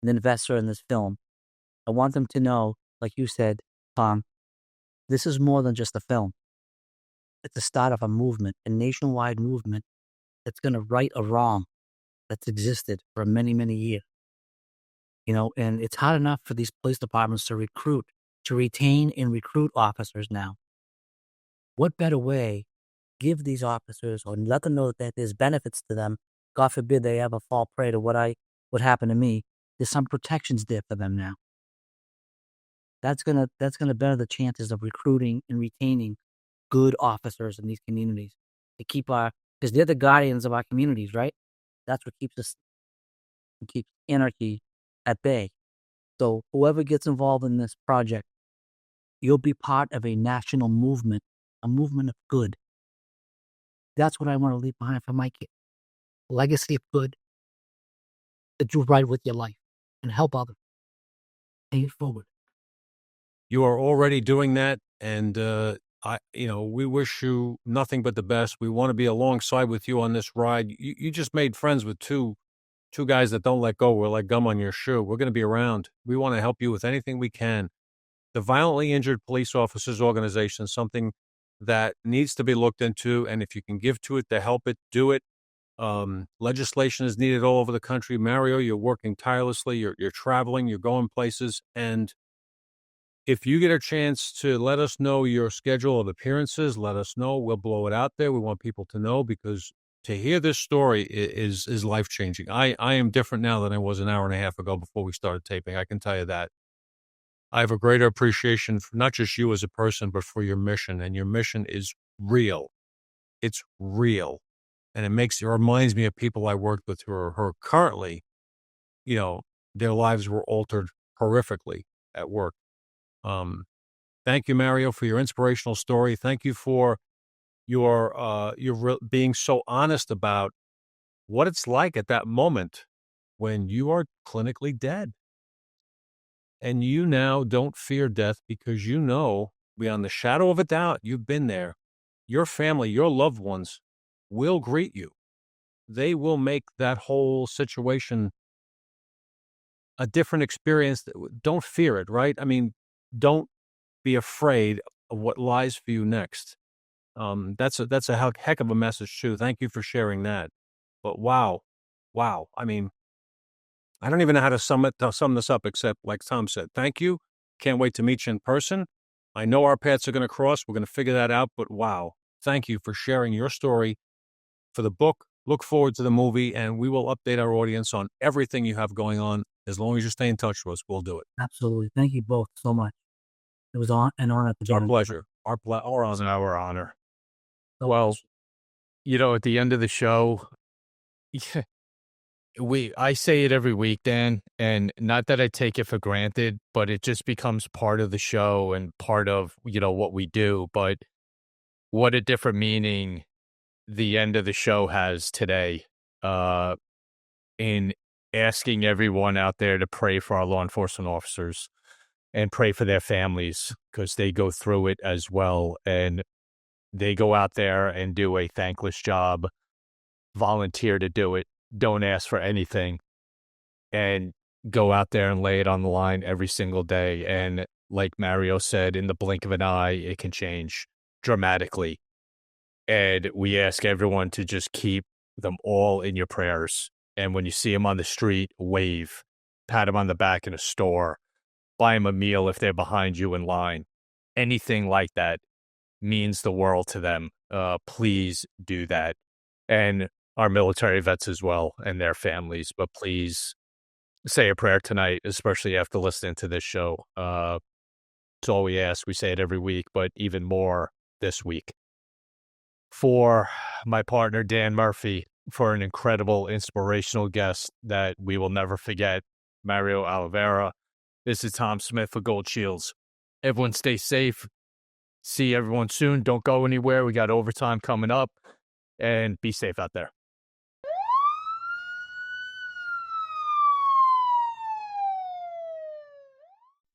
investor in this film, I want them to know, like you said, Tom, this is more than just a film. It's the start of a movement, a nationwide movement that's going to right a wrong that's existed for many, many years. And it's hard enough for these police departments to retain and recruit officers now. what better way give these officers or let them know that there's benefits to them. God forbid they ever fall prey to what happened to me. There's some protections there for them now. That's gonna better the chances of recruiting and retaining good officers in these communities to keep because they're the guardians of our communities, right? That's what keeps anarchy at bay. So whoever gets involved in this project, you'll be part of a national movement, a movement of good. That's what I want to leave behind for my kids. A legacy of good that do right with your life and help others. Pay it forward. You are already doing that, and we wish you nothing but the best. We want to be alongside with you on this ride. You just made friends with two guys that don't let go. We're like gum on your shoe. We're going to be around. We want to help you with anything we can. The Violently Injured Police Officers Organization is something that needs to be looked into, and if you can give to it to help it, do it. Legislation is needed all over the country. Mario, you're working tirelessly. You're traveling. You're going places, and if you get a chance to let us know your schedule of appearances, let us know. We'll blow it out there. We want people to know, because to hear this story is life-changing. I am different now than I was an hour and a half ago before we started taping. I can tell you that. I have a greater appreciation for not just you as a person, but for your mission. And your mission is real. It's real. And it reminds me of people I worked with who are currently, their lives were altered horrifically at work. Thank you, Mario, for your inspirational story. Thank you for your being so honest about what it's like at that moment when you are clinically dead. And you now don't fear death because you know, beyond the shadow of a doubt, you've been there. Your family, your loved ones will greet you. They will make that whole situation a different experience. Don't fear it, right? I mean, don't be afraid of what lies for you next. That's a heck of a message too. Thank you for sharing that. But wow. I mean, I don't even know how to sum this up, except like Tom said, thank you. Can't wait to meet you in person. I know our paths are going to cross. We're going to figure that out. But wow, thank you for sharing your story for the book. Look forward to the movie, and we will update our audience on everything you have going on. As long as you stay in touch with us, we'll do it. Absolutely. Thank you both so much. It was an honor to It's our pleasure. Our honor. Well, at the end of the show, I say it every week, Dan, and not that I take it for granted, but it just becomes part of the show and part of, what we do. But what a different meaning the end of the show has today, in asking everyone out there to pray for our law enforcement officers and pray for their families, because they go through it as well. And they go out there and do a thankless job, volunteer to do it, don't ask for anything, and go out there and lay it on the line every single day. And like Mario said, in the blink of an eye, it can change dramatically. And we ask everyone to just keep them all in your prayers. And when you see them on the street, wave, pat them on the back in a store, buy them a meal if they're behind you in line. Anything like that means the world to them. Please do that. And our military vets as well and their families. But please say a prayer tonight, especially after listening to this show. It's all we ask. We say it every week, but even more this week. For my partner, Dan Murphy, for an incredible, inspirational guest that we will never forget, Mario Oliveira. This is Tom Smith for Gold Shields. Everyone stay safe. See everyone soon. Don't go anywhere. We got overtime coming up. And be safe out there.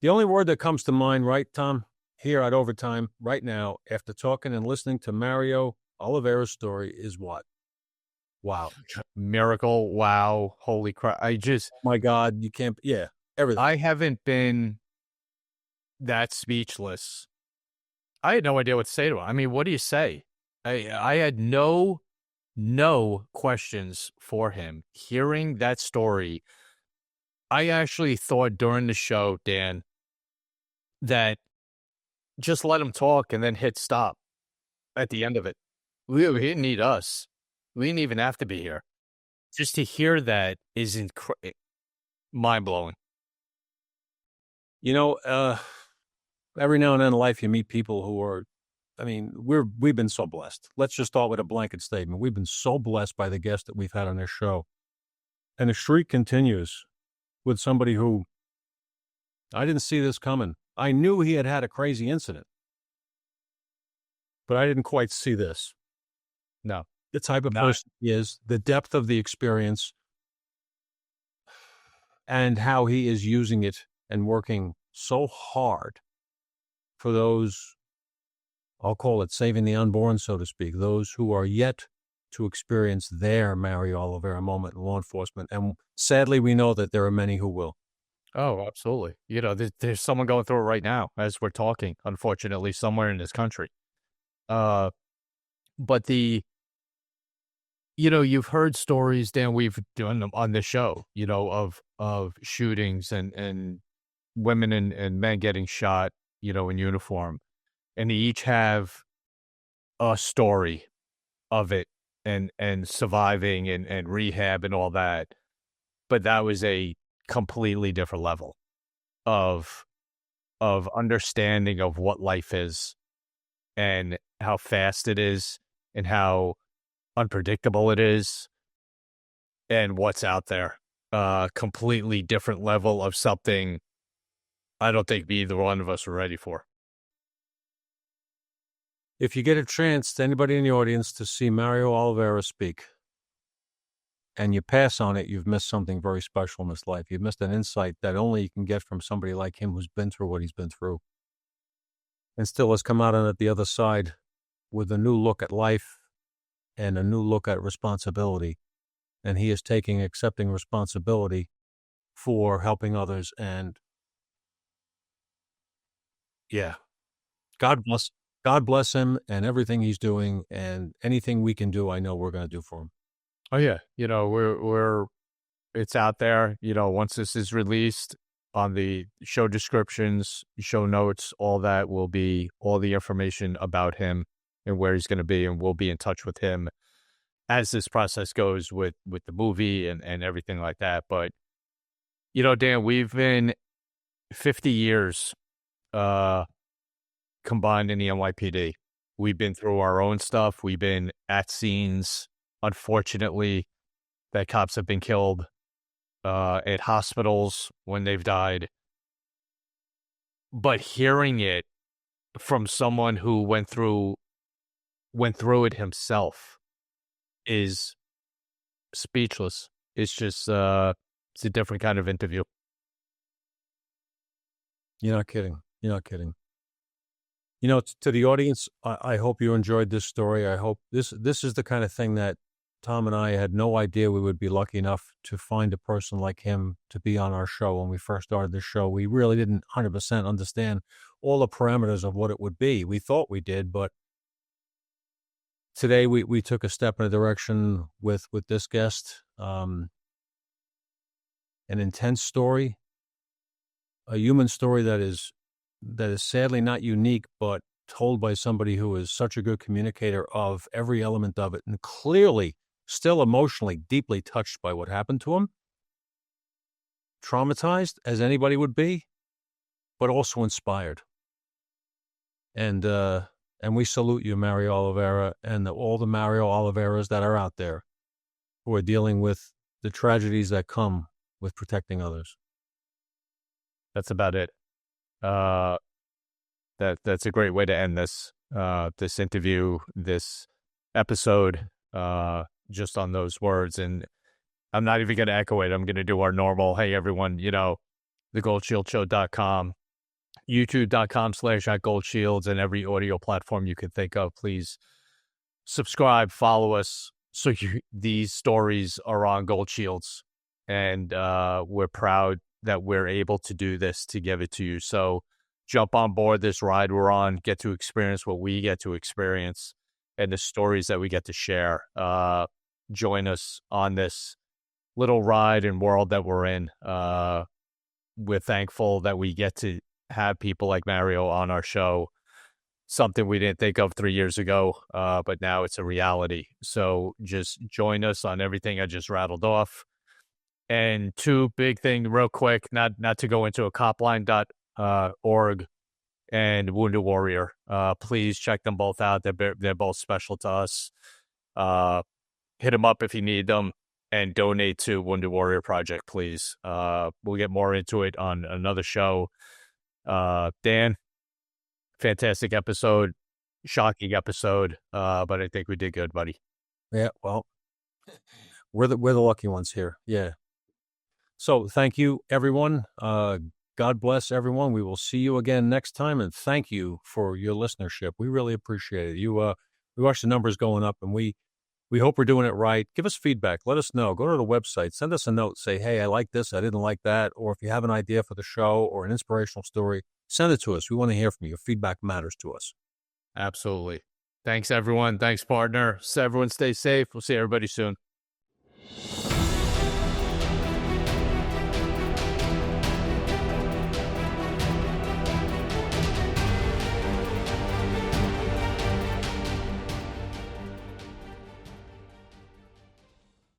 The only word that comes to mind, right, Tom, here at Overtime right now, after talking and listening to Mario Oliveira's story, is what? Wow. Miracle. Wow. Holy crap. Oh my God, you can't, everything. I haven't been that speechless. I had no idea what to say to him. I mean, what do you say? I had no questions for him. Hearing that story, I actually thought during the show, Dan, that just let him talk and then hit stop. at the end of it. We didn't need us. We didn't even have to be here. Just to hear that is mind-blowing. You know, every now and then in life you meet people who are, I mean, we've been so blessed. Let's just start with a blanket statement. We've been so blessed by the guests that we've had on this show. And the streak continues with somebody who I didn't see this coming. I knew he had a crazy incident, but I didn't quite see this. No. The type of person he is, the depth of the experience, and how he is using it and working so hard for those, I'll call it saving the unborn, so to speak, those who are yet to experience their Mario Oliveira moment in law enforcement. And sadly, we know that there are many who will. Oh, absolutely. You know, there's someone going through it right now as we're talking, unfortunately, somewhere in this country. But you've heard stories, Dan, we've done them on this show, of shootings and women and men getting shot, in uniform. And they each have a story of it and surviving and rehab and all that. But that was a completely different level of understanding of what life is and how fast it is and how unpredictable it is and what's out there. Completely different level of something I don't think either one of us are ready for. If you get a chance, to anybody in the audience, to see Mario Oliveira speak, and you pass on it, you've missed something very special in this life. You've missed an insight that only you can get from somebody like him who's been through what he's been through and still has come out on it the other side with a new look at life and a new look at responsibility. And he is accepting responsibility for helping others. And yeah, God bless him and everything he's doing, and anything we can do, I know we're going to do for him. Oh yeah. It's out there, once this is released, on the show descriptions, show notes, all that will be all the information about him and where he's going to be. And we'll be in touch with him as this process goes with the movie and everything like that. But, Dan, we've been 50 years combined in the NYPD. We've been through our own stuff. We've been at scenes, unfortunately, that cops have been killed, at hospitals when they've died. But hearing it from someone who went through it himself is speechless. It's just it's a different kind of interview. You're not kidding. To the audience, I hope you enjoyed this story. I hope this is the kind of thing that Tom and I had no idea we would be lucky enough to find a person like him to be on our show. When we first started the show, we really didn't 100% understand all the parameters of what it would be. We thought we did, but today we took a step in a direction with this guest. An intense story, a human story that is sadly not unique, but told by somebody who is such a good communicator of every element of it, and clearly still emotionally deeply touched by what happened to him, traumatized as anybody would be, but also inspired. And we salute you, Mario Oliveira, and all the Mario Oliveiras that are out there who are dealing with the tragedies that come with protecting others. That's about it. That's a great way to end this interview, this episode, just on those words. And I'm not even going to echo it. I'm going to do our normal, hey, everyone, thegoldshieldShow.com, youtube.com/@goldshields, and every audio platform you can think of. Please subscribe, follow us, so these stories are on Gold Shields. And we're proud that we're able to do this, to give it to you. So jump on board this ride we're on, get to experience what we get to experience and the stories that we get to share. Join us on this little ride and world that we're in. We're thankful that we get to have people like Mario on our show something we didn't think of 3 years ago, but now it's a reality. So just join us on everything I just rattled off. And two big thing real quick, not to go into a copline.org and Wounded Warrior. Please check them both out. They're both special to us. Hit them up if you need them, and donate to Wounded Warrior Project, please. We'll get more into it on another show. Dan, fantastic episode, shocking episode, but I think we did good, buddy. Yeah, well, we're the lucky ones here. Yeah. So thank you, everyone. God bless everyone. We will see you again next time, and thank you for your listenership. We really appreciate it. We watch the numbers going up, and we hope we're doing it right. Give us feedback. Let us know. Go to the website. Send us a note. Say, hey, I like this. I didn't like that. Or if you have an idea for the show or an inspirational story, send it to us. We want to hear from you. Your feedback matters to us. Absolutely. Thanks, everyone. Thanks, partner. So everyone stay safe. We'll see everybody soon.